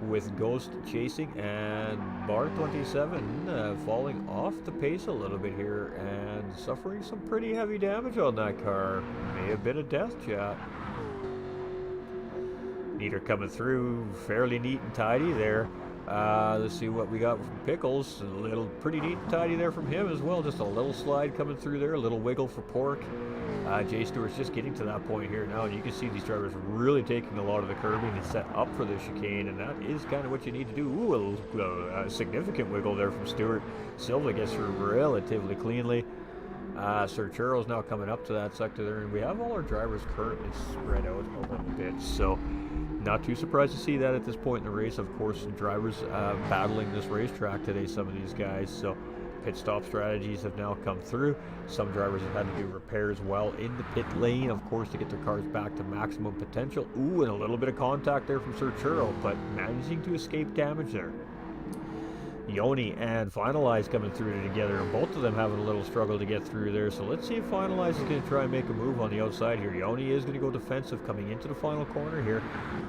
with Ghost chasing, and Bar 27 falling off the pace a little bit here and suffering some pretty heavy damage on that car. May have been a death chat. Neater coming through fairly neat and tidy there. Let's see what we got from Pickles. A little pretty neat and tidy there from him as well. Just a little slide coming through there, a little wiggle for Pork. Jay Stewart's just getting to that point here now, and you can see these drivers really taking a lot of the curbing to set up for the chicane, and that is kind of what you need to do. Ooh, a significant wiggle there from Stewart. Silva gets through relatively cleanly. Sir Churro's now coming up to that sector there, and we have all our drivers currently spread out a little bit, so not too surprised to see that at this point in the race. Of course, drivers battling this racetrack today, some of these guys, so pit stop strategies have now come through. Some drivers have had to do repairs while in the pit lane, of course, to get their cars back to maximum potential. Ooh, and a little bit of contact there from Sir Churro, but managing to escape damage there. Yoni and Finalize coming through together, and both of them having a little struggle to get through there. So let's see if Finalize is going to try and make a move on the outside here. Yoni is going to go defensive coming into the final corner here,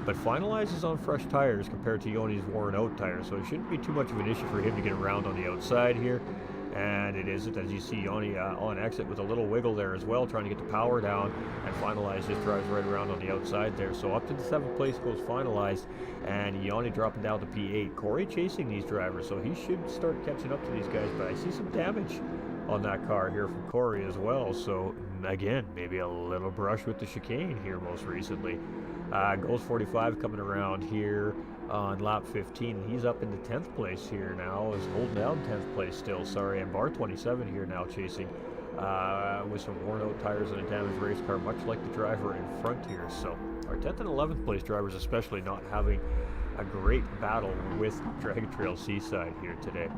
but Finalize is on fresh tires compared to Yoni's worn out tires, so it shouldn't be too much of an issue for him to get around on the outside here. And it isn't, as you see Yanni on exit with a little wiggle there as well, trying to get the power down, and Finalize just drives right around on the outside there. So up to the 7th place goes Finalized, and Yanni dropping down to P8. Corey chasing these drivers, so he should start catching up to these guys, but I see some damage on that car here from Corey as well. So again, maybe a little brush with the chicane here most recently. Ghost 45 coming around here on lap 15. He's up into 10th place here now, is holding down 10th place still, sorry, and Bar 27 here now chasing with some worn out tires and a damaged race car, much like the driver in front here. So our 10th and 11th place drivers especially not having a great battle with Dragon Trail Seaside here today.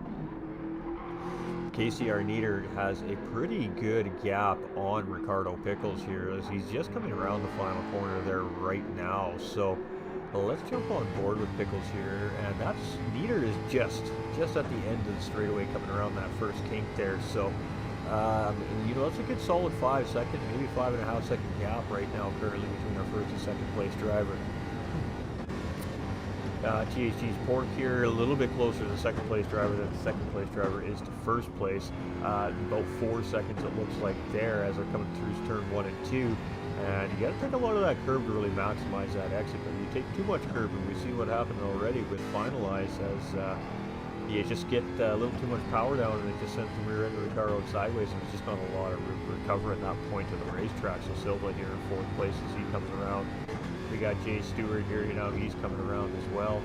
Casey Arneider has a pretty good gap on Ricardo Pickles here as he's just coming around the final corner there right now. So let's jump on board with Pickles here, and that's Nieder is just at the end of the straightaway coming around that first kink there. So you know, it's a good solid 5 second, maybe 5.5 second gap right now currently between our first and second place driver. THG's Pork here a little bit closer to the second place driver than the second place driver is to first place. About 4 seconds it looks like there as they're coming through turn 1 and 2. And you got to take a lot of that curb to really maximize that exit. But you take too much curb, and we see what happened already with Finalize as you just get a little too much power down, and it just sends the rear end of the car out sideways, and there's just not a lot of room to recover at that point of the racetrack. So Silva here in 4th place as he comes around. We got Jay Stewart here, you know, he's coming around as well.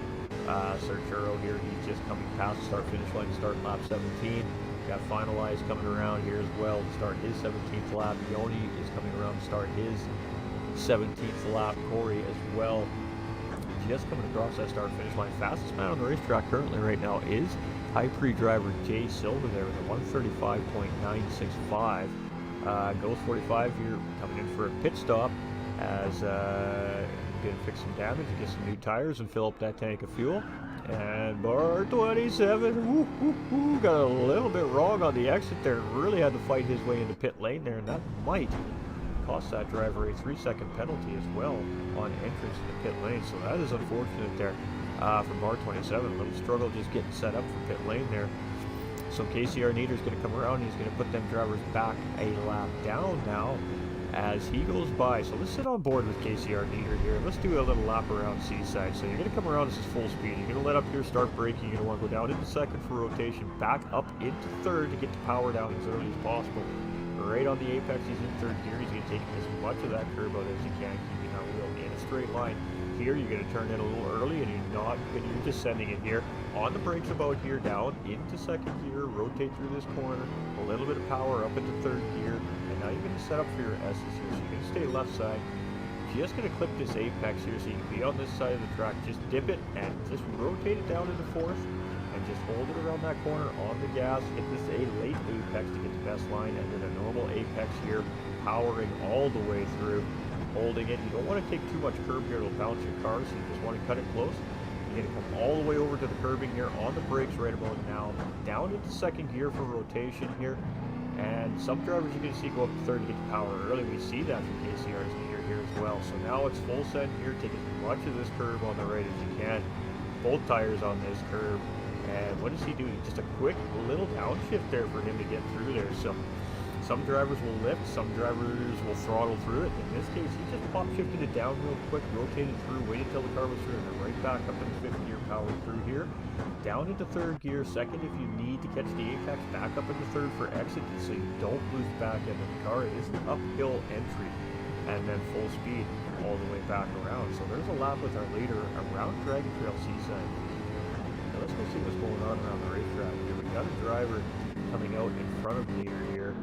Sergio here, he's just coming past the start-finish line to start lap 17. Got Finalized coming around here as well to start his 17th lap. Yoni is coming around to start his 17th lap. Corey as well, just coming across that start-finish line. Fastest man on the racetrack currently right now is High Prix driver Jay Silva there with a 135.965. Ghost 45 here coming in for a pit stop as going to fix some damage and get some new tires and fill up that tank of fuel. And Bar 27 got a little bit wrong on the exit there. Really had to fight his way into pit lane there, and that might cost that driver a 3-second penalty as well on entrance to the pit lane. So that is unfortunate there for Bar 27. A little struggle just getting set up for pit lane there. So Casey Arneider is going to come around. He's going to put them drivers back a lap down now as he goes by. So let's sit on board with Casey Arneider here. Let's do a little lap around Seaside. So you're going to come around, this is full speed. You're going to let up here, start braking. You're going to want to go down into second for rotation, back up into third to get the power down as early as possible. Right on the apex, he's in third gear. He's going to take as much of that curb out as he can, keeping that wheel in a straight line. Here, you're going to turn in a little early, and you're just sending it here on the brakes about here, down into second gear, rotate through this corner, a little bit of power up into third gear, and now you're going to set up for your S's here. So you're going to stay left side. Just going to clip this apex here so you can be on this side of the track. Just dip it and just rotate it down into fourth, and just hold it around that corner on the gas. Hit this a late apex to get the best line, and then a normal apex here, powering all the way through. Holding it. You don't want to take too much curb here, it'll bounce your car, so you just want to cut it close. You're going to come all the way over to the curbing here on the brakes right about now, down into second gear for rotation here. And some drivers you're going to see go up to third to get the power early. We see that from KCR's leader here as well. So now it's full send here, take as much of this curb on the right as you can. Both tires on this curb. And what is he doing? Just a quick little downshift there for him to get through there. So some drivers will lift, some drivers will throttle through it. In this case, he just pop shifted it down real quick, rotated through, waited till the car was through, and then right back up into fifth gear, power through here. Down into third gear, second if you need to catch the apex, back up into third for exit so you don't lose the back end of the car. It is an uphill entry, and then full speed all the way back around. So there's a lap with our leader around Dragon Trail Seaside. Now let's go see what's going on around the racetrack here. We've got a driver coming out in front of leader here.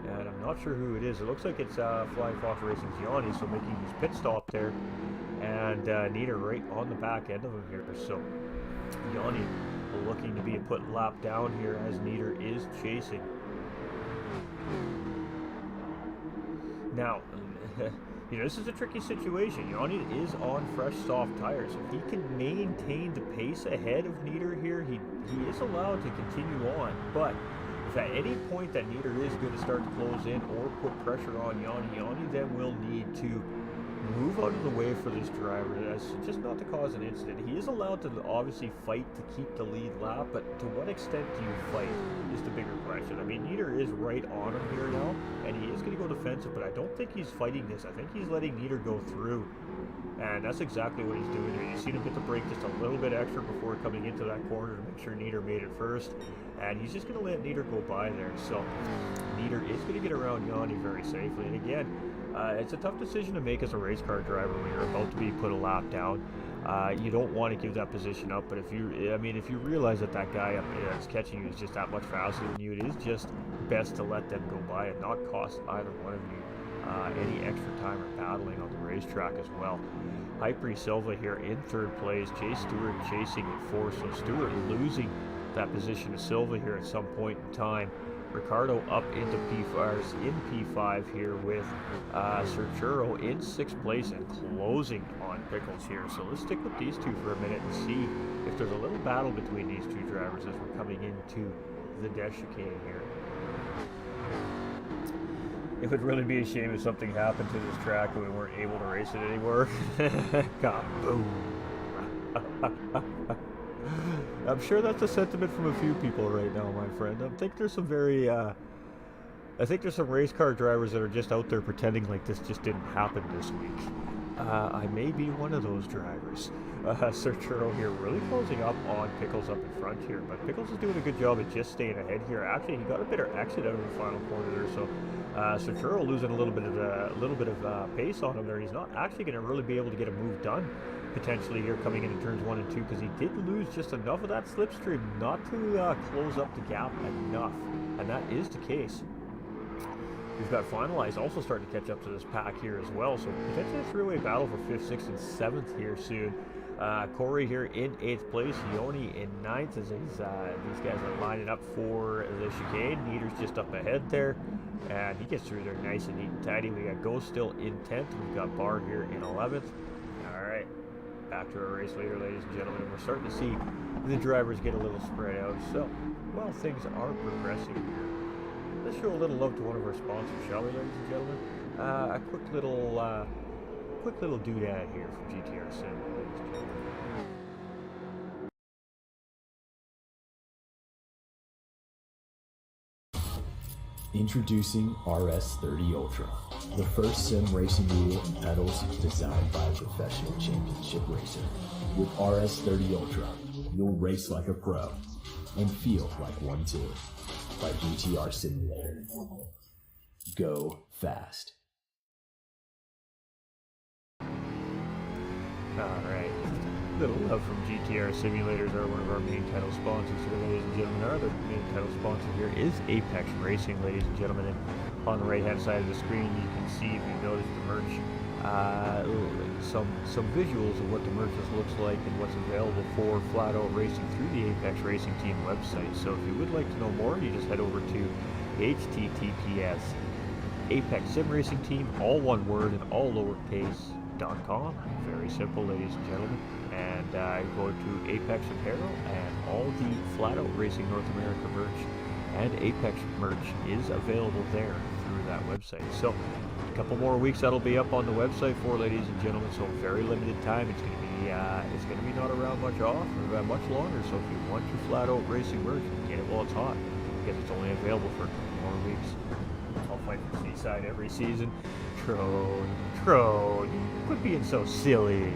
And I'm not sure who it is. It looks like it's Flying Fox Racing's Yanni, so making his pit stop there. And Nieder right on the back end of him here. So Yanni looking to be a put lap down here as Nieder is chasing. Now, you know, this is a tricky situation. Yanni is on fresh soft tires. If he can maintain the pace ahead of Nieder here, he is allowed to continue on. But if at any point that Nieder is going to start to close in or put pressure on Yanni then will need to move out of the way for this driver, just not to cause an incident. He is allowed to obviously fight to keep the lead lap, but to what extent do you fight is the bigger question. I mean, Nieder is right on him here now, and he is going to go defensive, but I don't think he's fighting this. I think he's letting Nieder go through, and that's exactly what he's doing here. You see him hit the brake just a little bit extra before coming into that corner to make sure Nieder made it first, and he's just going to let Nieder go by there. So Nieder is going to get around Yanni very safely, and again, it's a tough decision to make as a race car driver when you're about to be put a lap down. You don't want to give that position up, but if you realize that guy up there that's catching you is just that much faster than you, it is just best to let them go by and not cost either one of you any extra time or battling on the racetrack as well. Hyperi Silva here in third place, Jay Stewart chasing in fourth, so Stewart losing that position to Silva here at some point in time. Ricardo up into P5 here with Sergio in sixth place and closing on Pickles here. So let's stick with these two for a minute and see if there's a little battle between these two drivers as we're coming into the death chicane here. It would really be a shame if something happened to this track and we weren't able to race it anymore. Kaboom! I'm sure that's a sentiment from a few people right now, my friend. I think there's some some race car drivers that are just out there pretending like this just didn't happen this week. I may be one of those drivers. Sergio here really closing up on Pickles up in front here, but Pickles is doing a good job of just staying ahead here. Actually, he got a better exit out of the final corner there, so Sergio losing a little bit of pace on him there. He's not actually going to really be able to get a move done potentially here coming into turns 1 and 2 because he did lose just enough of that slipstream not to close up the gap enough, and that is the case. We've got Finalize also starting to catch up to this pack here as well, so potentially a three-way battle for 5th, 6th, and 7th here soon. Corey here in 8th place, Yoni in 9th as these guys are lining up for the chicane. Nieder's just up ahead there, and he gets through there nice and neat and tidy. We got Ghost still in 10th, we've got Barr here in 11th. Alright, back to our race leader, ladies and gentlemen. We're starting to see the drivers get a little spread out, so, well, things are progressing here. Let's show a little love to one of our sponsors, shall we, ladies and gentlemen? A quick little doodad here from GTR Sim, ladies and gentlemen. Introducing RS30 Ultra, the first sim racing wheel and pedals designed by a professional championship racer. With RS30 Ultra, you'll race like a pro and feel like one too. By GTR Simulator. Go fast. Alright, little love from GTR Simulators are one of our main title sponsors here, ladies and gentlemen. Our other main title sponsor here is Apex Racing, ladies and gentlemen. And on the right hand side of the screen you can see, if you notice the merch, some visuals of what the merch looks like and what's available for flat out racing through the Apex Racing Team website. So if you would like to know more, you just head over to https Apex Sim Racing Team, all one word and all lowercase.com. Very simple, ladies and gentlemen. And go to Apex Apparel, and all the flat out racing North America merch and Apex merch is available there through that website. So a couple more weeks that'll be up on the website for, ladies and gentlemen, so very limited time. It's going to be not around much much longer. So if you want your flat out racing merch, get it while it's hot, because it's only available for a couple more weeks. I'll fight for Seaside every season. Trone, quit being so silly.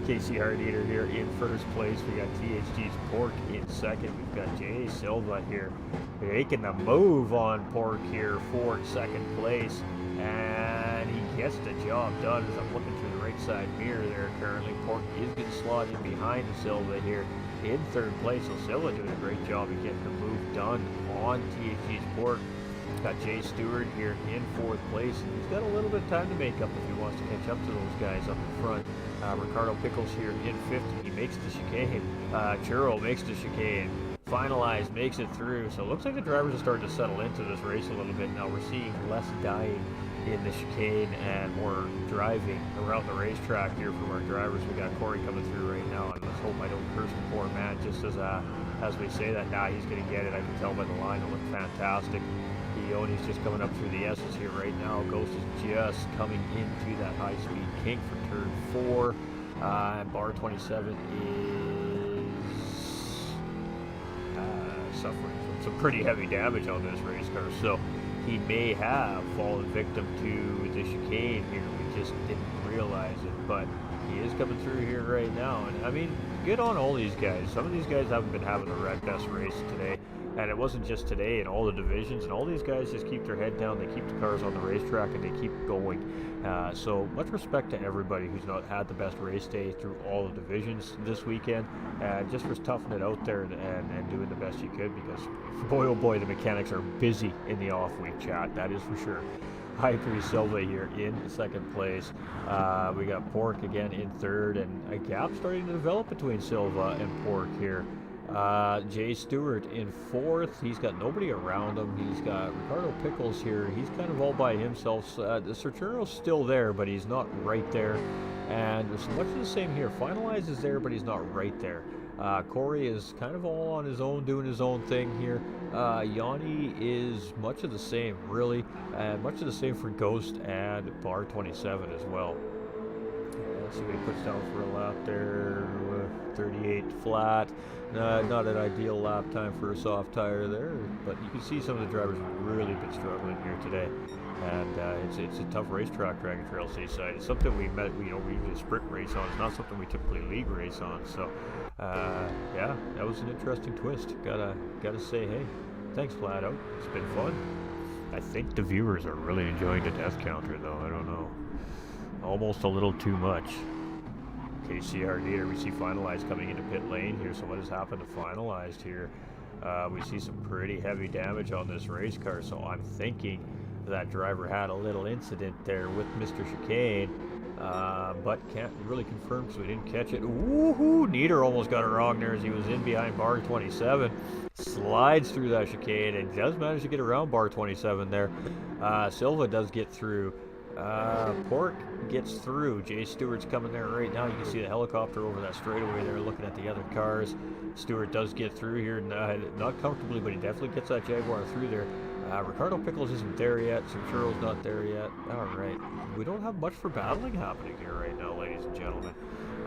Casey Hardeater here in first place. We got THG's Pork in second. We've got Jay Silva here making the move on Pork here for second place. And he gets the job done as I'm looking through the right side mirror there currently. Pork is going to slot in behind Silva here in third place. So Silva doing a great job of getting the move done on THG's Pork. Got Jay Stewart here in fourth place, and he's got a little bit of time to make up if he wants to catch up to those guys up in front. Ricardo Pickles here in fifth, and he makes the chicane. Churro makes the chicane. Finalize makes it through. So it looks like the drivers are starting to settle into this race a little bit now. We're seeing less dying in the chicane and more driving around the racetrack here from our drivers. We got Corey coming through right now, and let's hope I don't curse the poor man just as we say that. Nah, he's going to get it. I can tell by the line. It looked fantastic. Ioni's just coming up through the S's here right now. Ghost is just coming into that high-speed kink for turn 4. And bar 27 is suffering from some pretty heavy damage on this race car. So he may have fallen victim to the chicane here. We just didn't realize it, but he is coming through here right now. And I mean, good on all these guys. Some of these guys haven't been having the best race today. And it wasn't just today in all the divisions, and all these guys just keep their head down, they keep the cars on the racetrack, and they keep going. So much respect to everybody who's not had the best race day through all the divisions this weekend, just for toughing it out there and doing the best you could, because boy oh boy, the mechanics are busy in the off-week, chat, that is for sure. Hyper Silva here in second place. We got Pork again in third, and a gap starting to develop between Silva and Pork here. Jay Stewart in fourth. He's got nobody around him. He's got Ricardo Pickles here. He's kind of all by himself. The Serturo's still there, but he's not right there. And there's much of the same here. Finalize is there, but he's not right there. Corey is kind of all on his own, doing his own thing here. Yanni is much of the same, really. And much of the same for Ghost and bar 27 as well. Let's see what he puts down for a lap there. 38 flat. Not an ideal lap time for a soft tire there, but you can see some of the drivers have really been struggling here today. And it's a tough racetrack, Dragon Trail Seaside. It's something we usually sprint race on. It's not something we typically league race on. So, yeah, that was an interesting twist. Gotta say, hey, thanks, Flat Out. It's been fun. I think the viewers are really enjoying the death counter, though. I don't know. Almost a little too much. KCR Dieter, we see Finalized coming into pit lane here. So what has happened to Finalized here? We see some pretty heavy damage on this race car. So I'm thinking that driver had a little incident there with Mr. Chicane, but can't really confirm because we didn't catch it. Woohoo! Dieter almost got it wrong there as he was in behind bar 27. Slides through that chicane and does manage to get around bar 27 there. Silva does get through. Pork gets through. Jay Stewart's coming there right now. You can see the helicopter over that straightaway there looking at the other cars. Stewart does get through here, not comfortably, but he definitely gets that Jaguar through there. Ricardo Pickles isn't there yet. Serturo's not there yet. Alright. We don't have much for battling happening here right now, ladies and gentlemen.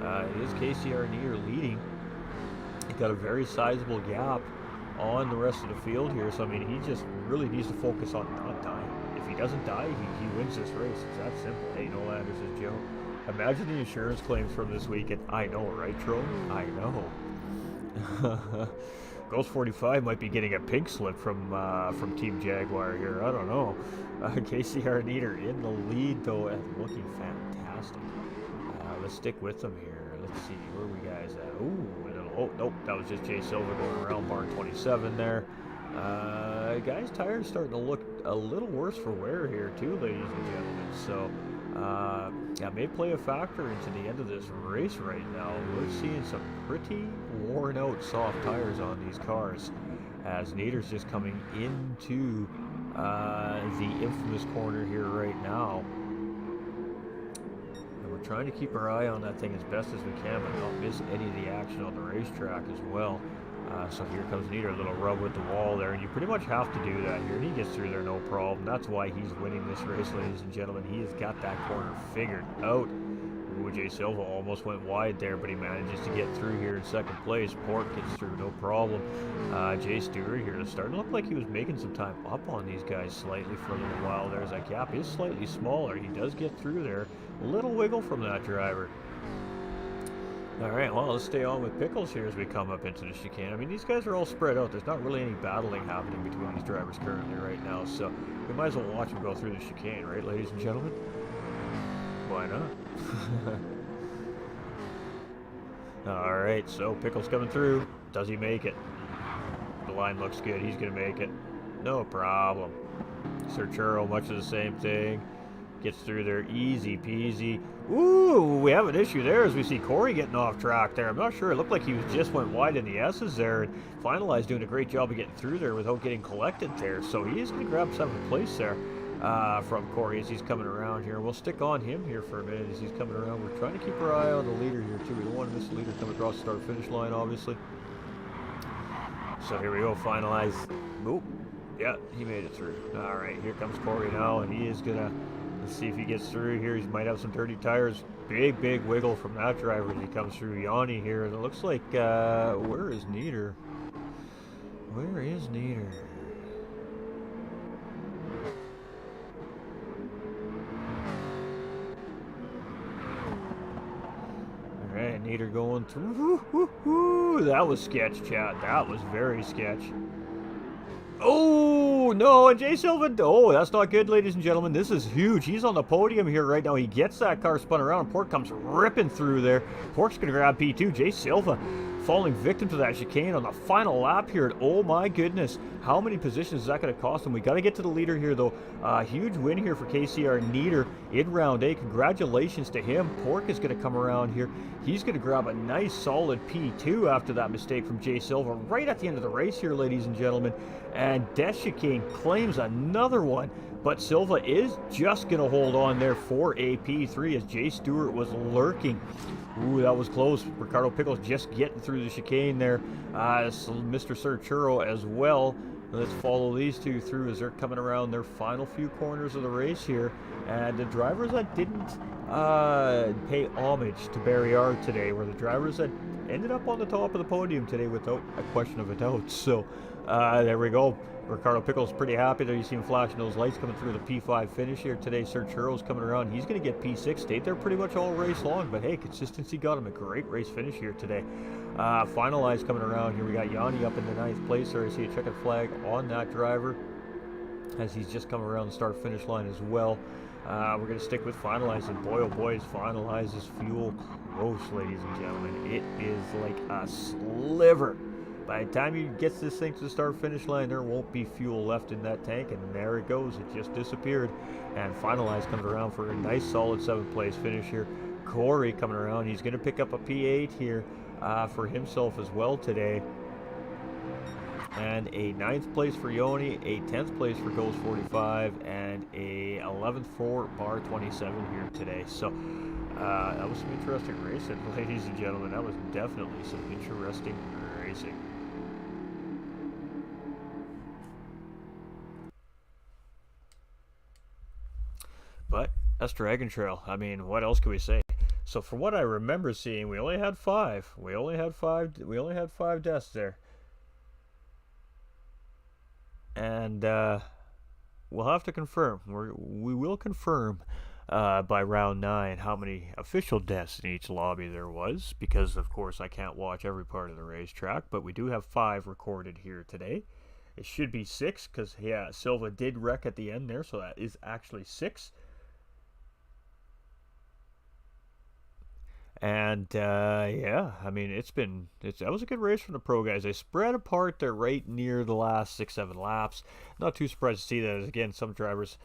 It is KCR Nier leading. He's got a very sizable gap on the rest of the field here, so I mean, he just really needs to focus on not dying. If he doesn't die, he wins this race. It's that simple. Hey, no Landers is Joe. Imagine the insurance claims from this weekend. I know, right, Tro? I know. Ghost 45 might be getting a pink slip from Team Jaguar here. I don't know. KCR Nieder in the lead, though, and looking fantastic. Let's stick with them here. Let's see, where are we guys at? Ooh, a little, oh, nope, that was just Jay Silva going around bar 27 there. Guys' tires starting to look a little worse for wear here too, ladies and gentlemen. So, that may play a factor into the end of this race right now. We're seeing some pretty worn out soft tires on these cars as Nader's just coming into the infamous corner here right now. And we're trying to keep our eye on that thing as best as we can, but not miss any of the action on the racetrack as well. So here comes Nieder, a little rub with the wall there, and you pretty much have to do that here, and he gets through there no problem. That's why he's winning this race, ladies and gentlemen. He has got that corner figured out. Ooh, Jay Silva almost went wide there, but he manages to get through here in second place. Pork gets through no problem. Jay Stewart here is starting to look like he was making some time up on these guys slightly for a little while. There's that gap is slightly smaller. He does get through there. A little wiggle from that driver. Alright, well, let's stay on with Pickles here as we come up into the chicane. I mean, these guys are all spread out. There's not really any battling happening between these drivers currently right now, so we might as well watch them go through the chicane, right, ladies and gentlemen? Why not? Alright, so Pickles coming through. Does he make it? The line looks good. He's going to make it. No problem. Serturo, much of the same thing. Gets through there easy peasy. Ooh, we have an issue there as we see Corey getting off track there. I'm not sure. It looked like he just went wide in the S's there, and Finalized doing a great job of getting through there without getting collected there. So he is going to grab 7th place there from Corey as he's coming around here. We'll stick on him here for a minute as he's coming around. We're trying to keep our eye on the leader here too. We don't want to miss the leader coming across the start-finish line, obviously. So here we go, Finalized. Oop. Yeah, he made it through. All right, here comes Corey now, and he is gonna. Let's see if he gets through here. He might have some dirty tires. Big wiggle from that driver as he comes through. Yanni here. And it looks like, where is Nieder? Where is Nieder? Alright, Nieder going through. That was sketch, chat. That was very sketch. Oh, no, and Jay Silva, oh, that's not good, ladies and gentlemen. This is huge. He's on the podium here right now. He gets that car spun around, and Pork comes ripping through there. Pork's going to grab P2. Jay Silva falling victim to that chicane on the final lap here. Oh, my goodness. How many positions is that going to cost him? We got to get to the leader here, though. Huge win here for KCR Nieder in round 8. Congratulations to him. Pork is going to come around here. He's going to grab a nice, solid P2 after that mistake from Jay Silva right at the end of the race here, ladies and gentlemen. And Death Chicane claims another one, but Silva is just going to hold on there for a P3 as Jay Stewart was lurking. Ooh, that was close. Ricardo Pickles just getting through the chicane there. Mr. Sir Churro as well. Let's follow these two through as they're coming around their final few corners of the race here. And the drivers that didn't pay homage to Barriard today were the drivers that ended up on the top of the podium today without a question of a doubt. So there we go. Ricardo Pickles pretty happy there. You see him flashing those lights coming through the P5 finish here today. Sir Churro's coming around. He's going to get P6. Stayed there pretty much all race long, but hey, consistency got him a great race finish here today. Finalized coming around here. We got Yanni up in the 9th place there. I see a checkered flag on that driver as he's just coming around the start-finish line as well. We're going to stick with finalizing. Boy, oh boy, is finalizes fuel close, ladies and gentlemen. It is like a sliver. By the time he gets this thing to the start-finish line, there won't be fuel left in that tank, and there it goes. It just disappeared. And finalized comes around for a nice, solid 7th place finish here. Corey coming around. He's going to pick up a P8 here for himself as well today. And a 9th place for Yoni, a 10th place for Ghost 45, and a 11th for Bar 27 here today. So that was some interesting racing, ladies and gentlemen. That was definitely some interesting racing. But that's Dragon Trail. I mean, what else can we say? So from what I remember seeing, we only had 5. We only had 5 deaths there. And we'll have to confirm. We will confirm by round 9 how many official deaths in each lobby there was, because of course I can't watch every part of the racetrack, but we do have 5 recorded here today. It should be 6 because, yeah, Silva did wreck at the end there, so that is actually 6. And yeah, I mean, that was a good race from the pro guys. They spread apart there right near the last 6-7 laps. Not too surprised to see that, as again, some drivers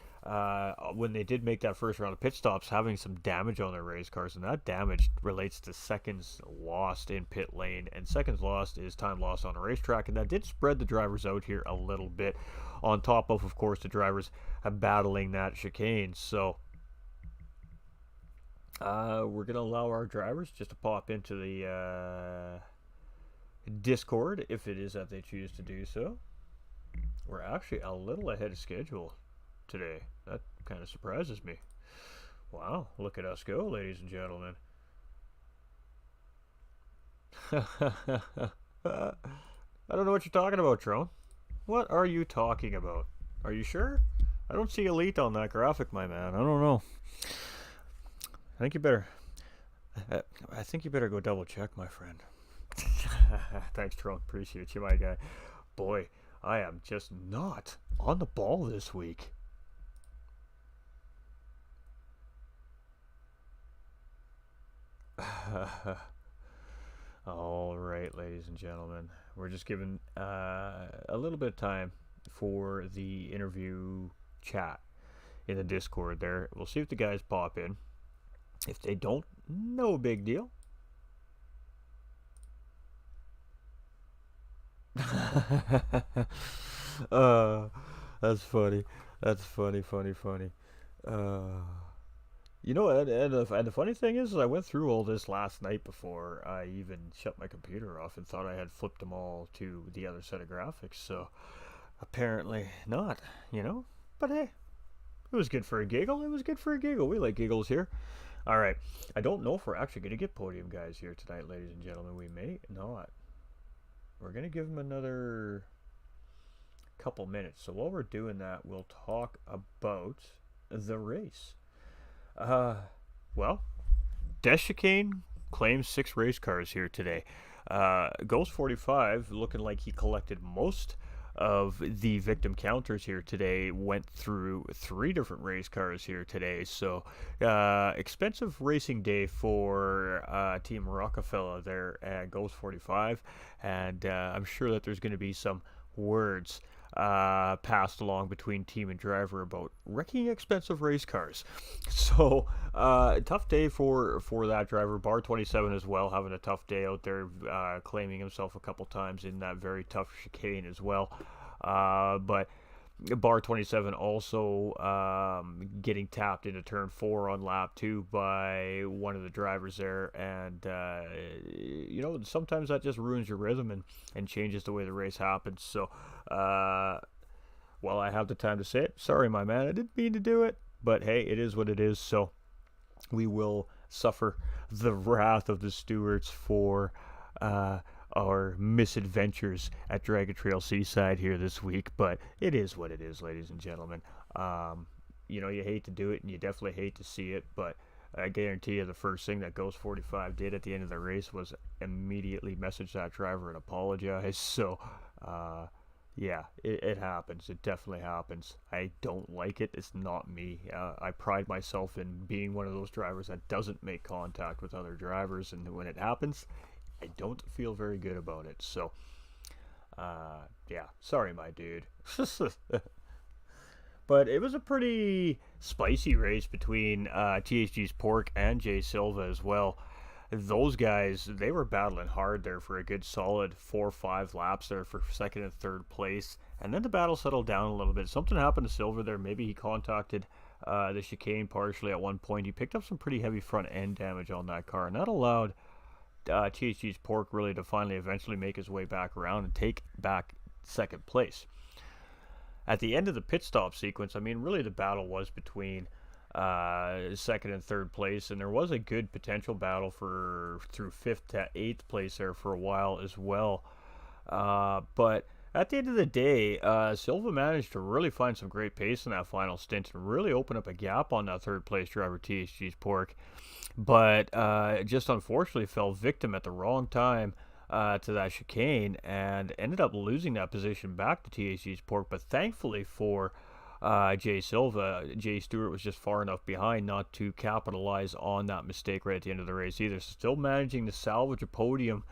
when they did make that first round of pit stops, having some damage on their race cars, and that damage relates to seconds lost in pit lane, and seconds lost is time lost on a racetrack, and that did spread the drivers out here a little bit, on top of course, the drivers battling that chicane. So we're going to allow our drivers just to pop into the Discord if it is that they choose to do so. We're actually a little ahead of schedule today. That kind of surprises me. Wow, look at us go, ladies and gentlemen. I don't know what you're talking about, Tron. What are you talking about? Are you sure? I don't see elite on that graphic, my man. I don't know. I think you better go double check, my friend. Thanks, Tron. Appreciate you, my guy. Boy, I am just not on the ball this week. All right, ladies and gentlemen, we're just giving a little bit of time for the interview chat in the Discord there. We'll see if the guys pop in. If they don't, no big deal. That's funny. That's funny. You know, and the funny thing is I went through all this last night before I even shut my computer off and thought I had flipped them all to the other set of graphics. So Apparently not, you know? But hey, it was good for a giggle. It was good for a giggle. We like giggles here. All right. I don't know if we're actually going to get podium guys here tonight, ladies and gentlemen. We may not. We're going to give them another couple minutes. So while we're doing that, we'll talk about the race. Well, Des Chicane claims 6 race cars here today. Ghost 45, looking like he collected most of the victim counters here today, went through 3 different race cars here today. So expensive racing day for Team Rockefeller there at Ghost 45, and I'm sure that there's going to be some words passed along between team and driver about wrecking expensive race cars. So tough day for that driver. Bar 27 as well, having a tough day out there, claiming himself a couple times in that very tough chicane as well. But Bar 27 also getting tapped into turn 4 on lap 2 by one of the drivers there, and sometimes that just ruins your rhythm and changes the way the race happens. So while I have the time to say it, sorry my man, I didn't mean to do it, but hey, it is what it is. So we will suffer the wrath of the stewards for our misadventures at Dragon Trail Seaside here this week, but it is what it is, ladies and gentlemen. You hate to do it, and you definitely hate to see it, but I guarantee you the first thing that Ghost 45 did at the end of the race was immediately message that driver and apologize. So, yeah, it happens. It definitely happens. I don't like it. It's not me. I pride myself in being one of those drivers that doesn't make contact with other drivers, and when it happens, I don't feel very good about it. So, yeah, sorry, my dude. But it was a pretty spicy race between THG's Pork and Jay Silva as well. Those guys, they were battling hard there for a good solid 4 or 5 laps there for second and third place. And then the battle settled down a little bit. Something happened to Silva there. Maybe he contacted the chicane partially at one point. He picked up some pretty heavy front end damage on that car, and that allowed THG's Pork really to finally eventually make his way back around and take back second place. At the end of the pit stop sequence, I mean, really the battle was between second and third place, and there was a good potential battle through 5th to 8th place there for a while as well. But at the end of the day, Silva managed to really find some great pace in that final stint and really open up a gap on that third place driver, THG's Pork. But just unfortunately fell victim at the wrong time to that chicane and ended up losing that position back to THG's Pork. But thankfully for Jay Silva, Jay Stewart was just far enough behind not to capitalize on that mistake right at the end of the race either. So still managing to salvage a podium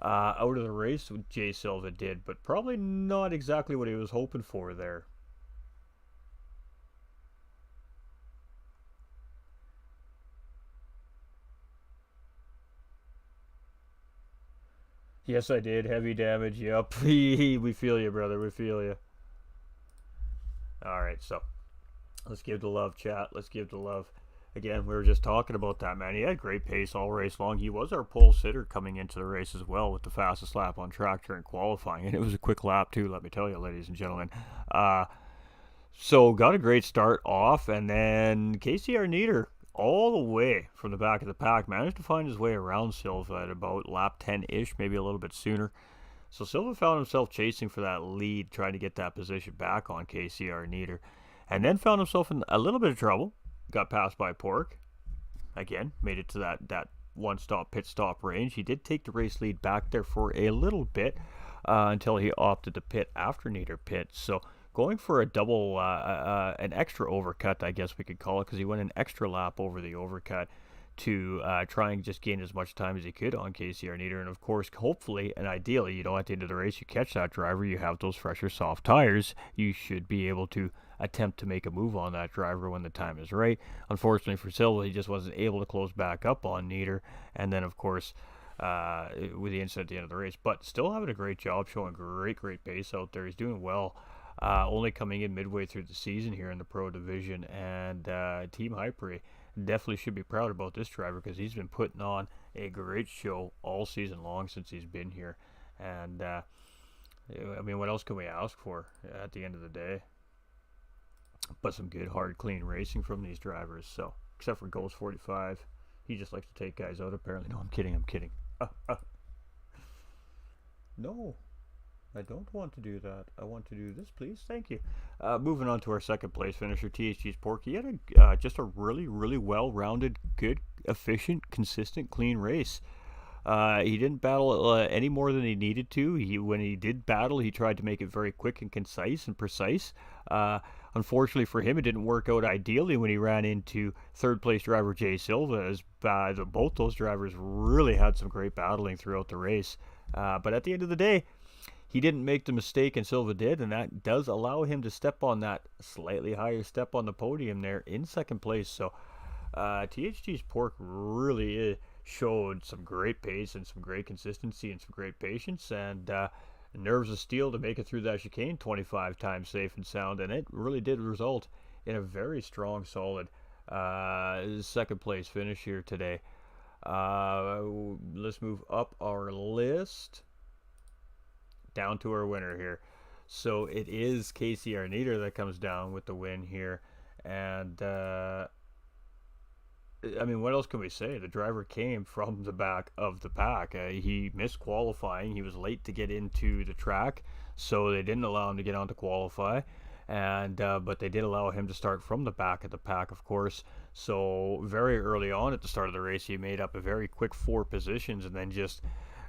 out of the race, Jay Silva did, but probably not exactly what he was hoping for there. Yes, I did. Heavy damage. Yep. We feel you, brother. We feel you. All right, so let's give the love, chat. Let's give the love. Again, we were just talking about that, man. He had great pace all race long. He was our pole sitter coming into the race as well with the fastest lap on track during qualifying. And it was a quick lap, too, let me tell you, ladies and gentlemen. So got a great start off, and then KCR Nieder all the way from the back of the pack managed to find his way around Silva at about lap 10-ish, maybe a little bit sooner. So Silva found himself chasing for that lead, trying to get that position back on KCR Nieder, and then found himself in a little bit of trouble. Got passed by Pork. Again, made it to that one-stop pit stop range. He did take the race lead back there for a little bit until he opted to pit after Nieder pit. So going for a double, an extra overcut, I guess we could call it, because he went an extra lap over the overcut to try and just gain as much time as he could on KCR Nieder. And of course, hopefully and ideally, at the end of the race, you catch that driver, you have those fresher soft tires, you should be able to attempt to make a move on that driver when the time is right. Unfortunately for Silva, he just wasn't able to close back up on Nieder, and then of course with the incident at the end of the race, but still having a great job, showing great pace out there. He's doing well, only coming in midway through the season here in the pro division, and Team Hypre definitely should be proud about this driver because he's been putting on a great show all season long since he's been here. And I mean, what else can we ask for at the end of the day? But some good, hard, clean racing from these drivers. So, except for Ghost 45, he just likes to take guys out. Apparently, no, I'm kidding. I'm kidding. No, I don't want to do that. I want to do this, please. Thank you. Moving on to our second place finisher, THG's Pork. He had just a really, really well-rounded, good, efficient, consistent, clean race. He didn't battle any more than he needed to. When he did battle, he tried to make it very quick and concise and precise. Unfortunately for him, it didn't work out ideally when he ran into third place driver Jay Silva, as both those drivers really had some great battling throughout the race. But at the end of the day, he didn't make the mistake and Silva did, and that does allow him to step on that slightly higher step on the podium there in second place. So THG's Pork really showed some great pace and some great consistency and some great patience and nerves of steel to make it through that chicane 25 times safe and sound, and it really did result in a very strong, solid second place finish here today. Let's move up our list down to our winner here. So it is Casey Arneider that comes down with the win here, and I mean, what else can we say? The driver came from the back of the pack. He missed qualifying. He was late to get into the track, so they didn't allow him to get on to qualify. And but they did allow him to start from the back of the pack, of course. So very early on at the start of the race, he made up a very quick 4 positions, and then just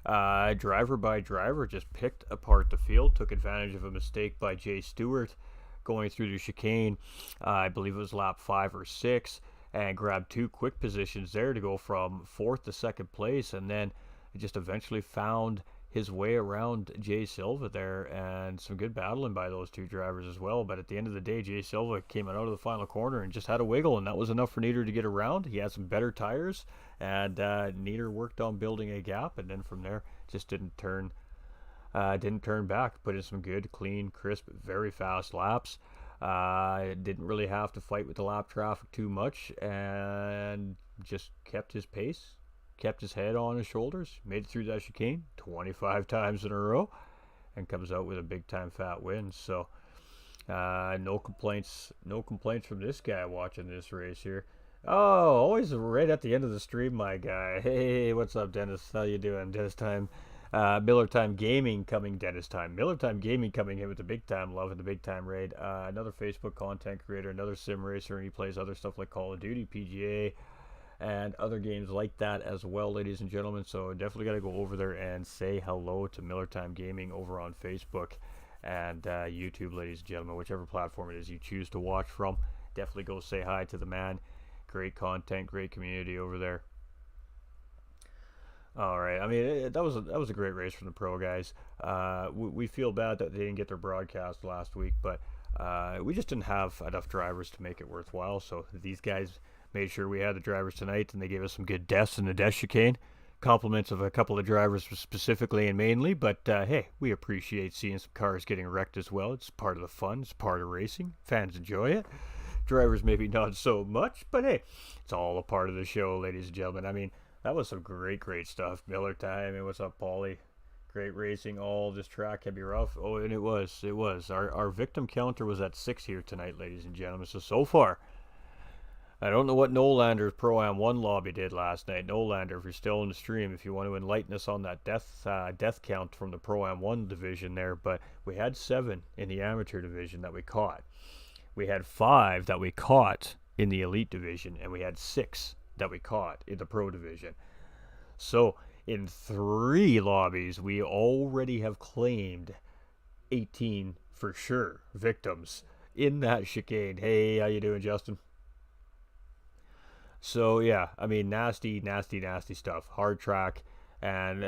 driver by driver just picked apart the field, took advantage of a mistake by Jay Stewart going through the chicane. I believe it was lap 5 or 6. And grabbed 2 quick positions there to go from 4th to 2nd place, and then just eventually found his way around Jay Silva there, and some good battling by those 2 drivers as well. But at the end of the day, Jay Silva came out of the final corner and just had a wiggle, and that was enough for Nieder to get around. He had some better tires, and Nieder worked on building a gap, and then from there just didn't turn back. Put in some good, clean, crisp, very fast laps. Didn't really have to fight with the lap traffic too much, and just kept his pace, kept his head on his shoulders, made it through that chicane 25 times in a row, and comes out with a big time fat win. So no complaints from this guy watching this race here. Oh, always right at the end of the stream, my guy. Hey, what's up, Dennis? How you doing? Dennis Time. Miller Time Gaming coming, Dennis Time. Miller Time Gaming coming in with the big time love and the big time raid. Another Facebook content creator, another sim racer, and he plays other stuff like Call of Duty, PGA, and other games like that as well, ladies and gentlemen. So definitely got to go over there and say hello to Miller Time Gaming over on Facebook and YouTube, ladies and gentlemen. Whichever platform it is you choose to watch from, definitely go say hi to the man. Great content, great community over there. All right. I mean, that was a great race from the pro guys. We feel bad that they didn't get their broadcast last week, but we just didn't have enough drivers to make it worthwhile. So these guys made sure we had the drivers tonight, and they gave us some good deaths in the death chicane. Compliments of a couple of drivers specifically and mainly, but hey, we appreciate seeing some cars getting wrecked as well. It's part of the fun. It's part of racing. Fans enjoy it. Drivers maybe not so much, but hey, it's all a part of the show, ladies and gentlemen. I mean, that was some great stuff. Miller Time, and what's up, Paulie? Great racing. All this track can be rough. Oh, and it was. Our victim counter was at 6 here tonight, ladies and gentlemen. So far, I don't know what Nolander's Pro-Am 1 lobby did last night. Nolander, if you're still in the stream, if you want to enlighten us on that death count from the Pro-Am 1 division there, but we had 7 in the amateur division that we caught. We had 5 that we caught in the elite division, and we had 6 that we caught in the pro division. So in 3 lobbies, we already have claimed 18 for sure victims in that chicane. Hey, how you doing, Justin? So yeah, I mean, nasty stuff. Hard track, and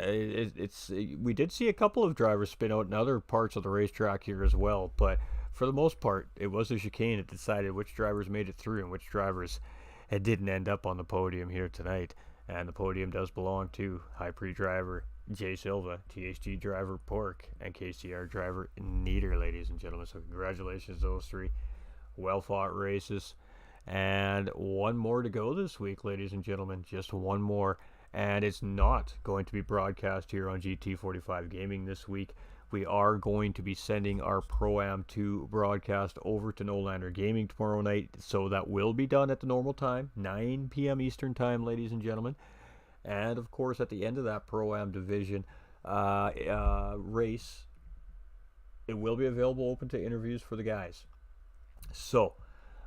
we did see a couple of drivers spin out in other parts of the racetrack here as well, but for the most part, it was the chicane that decided which drivers made it through and which drivers it didn't end up on the podium here tonight. And the podium does belong to High Prix driver Jay Silva, THG driver Pork, and KCR driver Nieder, ladies and gentlemen. So congratulations, those 3 well-fought races. And one more to go this week, ladies and gentlemen. Just one more. And it's not going to be broadcast here on GT45 Gaming this week. we are going to be sending our Pro-Am 2 broadcast over to No Lander Gaming tomorrow night. So that will be done at the normal time, 9 p.m. Eastern Time, ladies and gentlemen. And of course, at the end of that Pro-Am division race, it will be available open to interviews for the guys. So,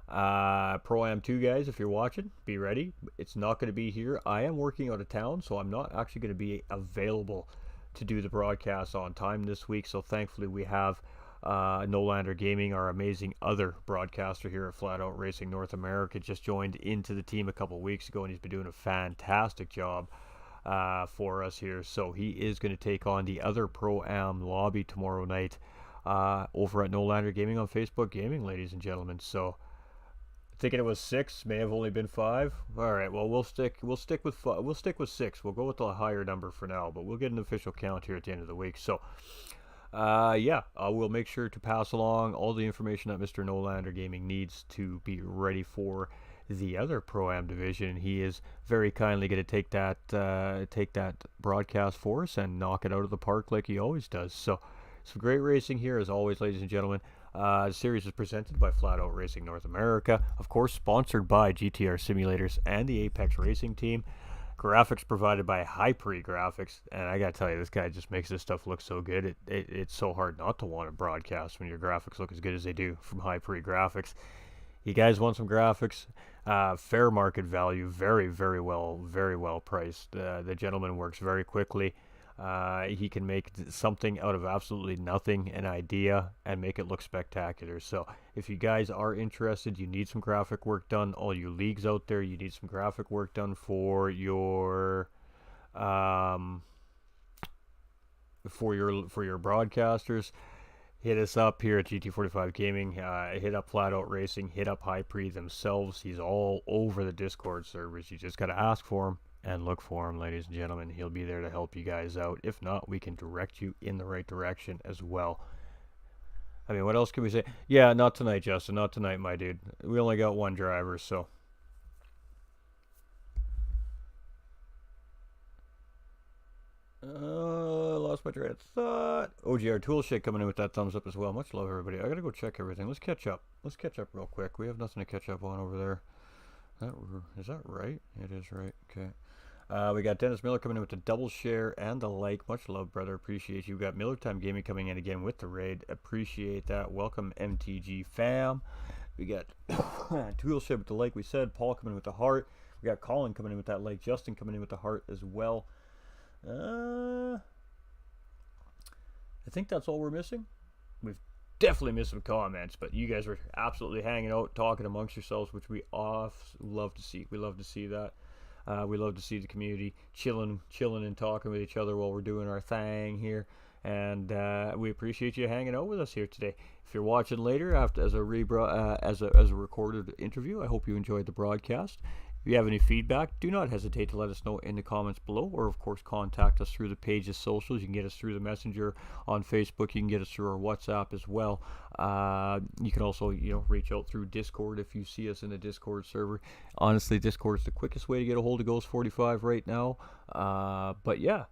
Pro-Am 2 guys, if you're watching, be ready. It's not going to be here. I am working out of town, so I'm not actually going to be available to do the broadcast on time this week. So thankfully we have No Lander Gaming, our amazing other broadcaster here at Flat Out Racing North America, just joined into the team a couple of weeks ago, and he's been doing a fantastic job for us here. So he is going to take on the other Pro-Am lobby tomorrow night over at No Lander Gaming on Facebook Gaming, ladies and gentlemen. So thinking it was 6, may have only been 5. All right, well we'll stick with 6. We'll go with the higher number for now, but we'll get an official count here at the end of the week. So we'll make sure to pass along all the information that Mr. No Lander Gaming needs to be ready for the other Pro-Am division. He is very kindly going to take that broadcast for us and knock it out of the park like he always does. So some great racing here as always, ladies and gentlemen. The series is presented by Flat Out Racing North America, of course sponsored by GTR Simulators and the Apex Racing Team. Graphics provided by Hypre Graphics, and I gotta tell you, this guy just makes this stuff look so good. It's so hard not to want to broadcast when your graphics look as good as they do from Hypre Graphics. You guys want some graphics? Fair market value, very well priced. The gentleman works very quickly. He can make something out of absolutely nothing, an idea, and make it look spectacular. So if you guys are interested, you need some graphic work done, all you leagues out there, you need some graphic work done for your broadcasters, hit us up here at GT45 Gaming. Hit up Flat Out Racing, hit up Hypre themselves. He's all over the Discord servers. You just got to ask for him and look for him, ladies and gentlemen. He'll be there to help you guys out. If not, we can direct you in the right direction as well. I mean, what else can we say? Yeah, not tonight, Justin. Not tonight, my dude. We only got one driver, so. Lost my train of thought. OGR Toolshed coming in with that thumbs up as well. Much love, everybody. I gotta go check everything. Let's catch up. Let's catch up real quick. We have nothing to catch up on over there. Is that right? It is right. Okay. We got Dennis Miller coming in with the double share and the like. Much love, brother. Appreciate you. We got Miller Time Gaming coming in again with the raid. Appreciate that. Welcome, MTG fam. We got Toolshed with the like. We said Paul coming in with the heart. We got Colin coming in with that like. Justin coming in with the heart as well. I think that's all we're missing. We've definitely missed some comments, but you guys were absolutely hanging out, talking amongst yourselves, which we love to see. We love to see that. We love to see the community chilling and talking with each other while we're doing our thing here, and we appreciate you hanging out with us here today. If you're watching later after as a recorded interview, I hope you enjoyed the broadcast. If you have any feedback, do not hesitate to let us know in the comments below, or of course contact us through the page's socials. You can get us through the messenger on Facebook. You can get us through our WhatsApp as well. You can also, reach out through Discord if you see us in the Discord server. Honestly, Discord's the quickest way to get a hold of Ghost 45 right now. But yeah,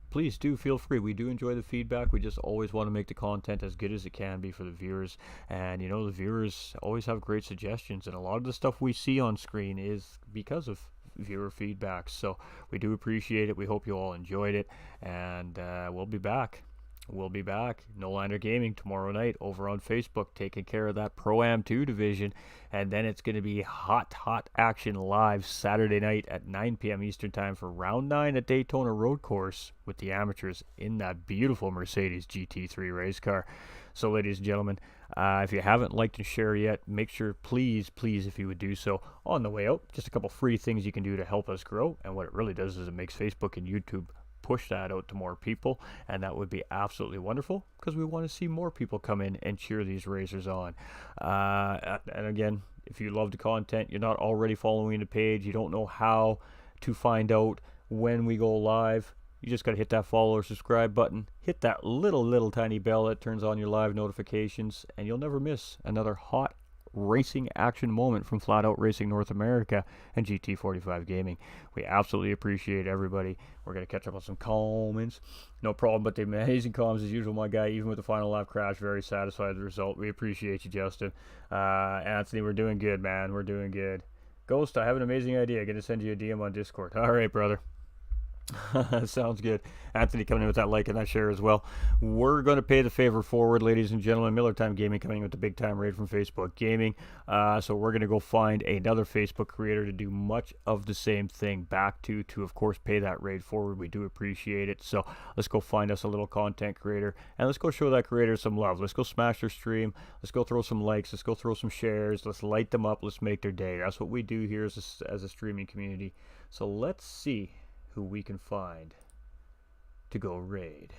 please do feel free. We do enjoy the feedback. We just always want to make the content as good as it can be for the viewers. And, the viewers always have great suggestions. And a lot of the stuff we see on screen is because of viewer feedback. So we do appreciate it. We hope you all enjoyed it. And we'll be back. No Lander Gaming tomorrow night over on Facebook, taking care of that Pro-Am 2 division. And then it's going to be hot action live Saturday night at 9 p.m. Eastern Time for Round 9 at Daytona Road Course with the amateurs in that beautiful Mercedes GT3 race car. So, ladies and gentlemen, if you haven't liked and shared yet, make sure, please, if you would do so on the way out. Just a couple free things you can do to help us grow. And what it really does is it makes Facebook and YouTube push that out to more people, and that would be absolutely wonderful because we want to see more people come in and cheer these racers on. And again, if you love the content, you're not already following the page, you don't know how to find out when we go live, you just got to hit that follow or subscribe button, hit that little tiny bell that turns on your live notifications, and you'll never miss another hot racing action moment from Flat Out Racing North America and GT45 Gaming. We absolutely appreciate everybody. We're going to catch up on some comments. No problem, but the amazing comments as usual, my guy. Even with the final lap crash, very satisfied with the result. We appreciate you, Justin. Anthony, we're doing good, man. We're doing good. Ghost, I have an amazing idea. I'm going to send you a DM on Discord. All right, brother. Sounds good. Anthony coming in with that like and that share as well. We're going to pay the favor forward, ladies and gentlemen. Miller Time Gaming coming in with the big time raid from Facebook Gaming. So we're going to go find another Facebook creator to do much of the same thing back to of course, pay that raid forward. We do appreciate it. So let's go find us a little content creator and let's go show that creator some love. Let's go smash their stream. Let's go throw some likes. Let's go throw some shares. Let's light them up. Let's make their day. That's what we do here as a streaming community. So let's see who we can find to go raid.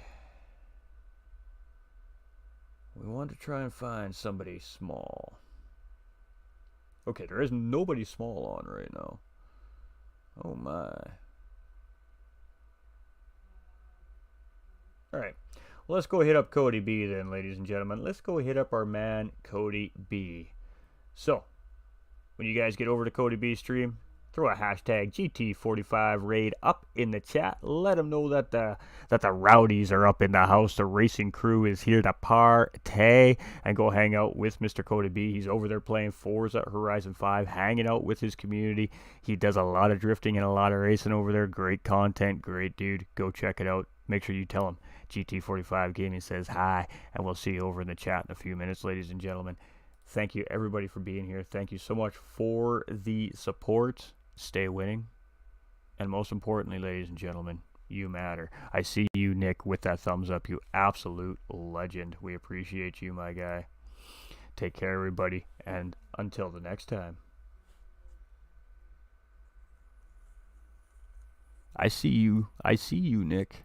We want to try and find somebody small. Okay, there is nobody small on right now. Oh my. Alright, well, let's go hit up Cody B then, ladies and gentlemen. Let's go hit up our man, Cody B. So, when you guys get over to Cody B's stream, throw a hashtag GT45 raid up in the chat. Let them know that the rowdies are up in the house. The racing crew is here to partay and go hang out with Mr. Cody B. He's over there playing Forza Horizon 5, hanging out with his community. He does a lot of drifting and a lot of racing over there. Great content, great dude. Go check it out. Make sure you tell him GT45 Gaming says hi, and we'll see you over in the chat in a few minutes, ladies and gentlemen. Thank you, everybody, for being here. Thank you so much for the support. Stay winning, and most importantly, ladies and gentlemen, you matter. I see you, Nick, with that thumbs up. You absolute legend. We appreciate you, my guy. Take care, everybody, and until the next time. I see you, Nick.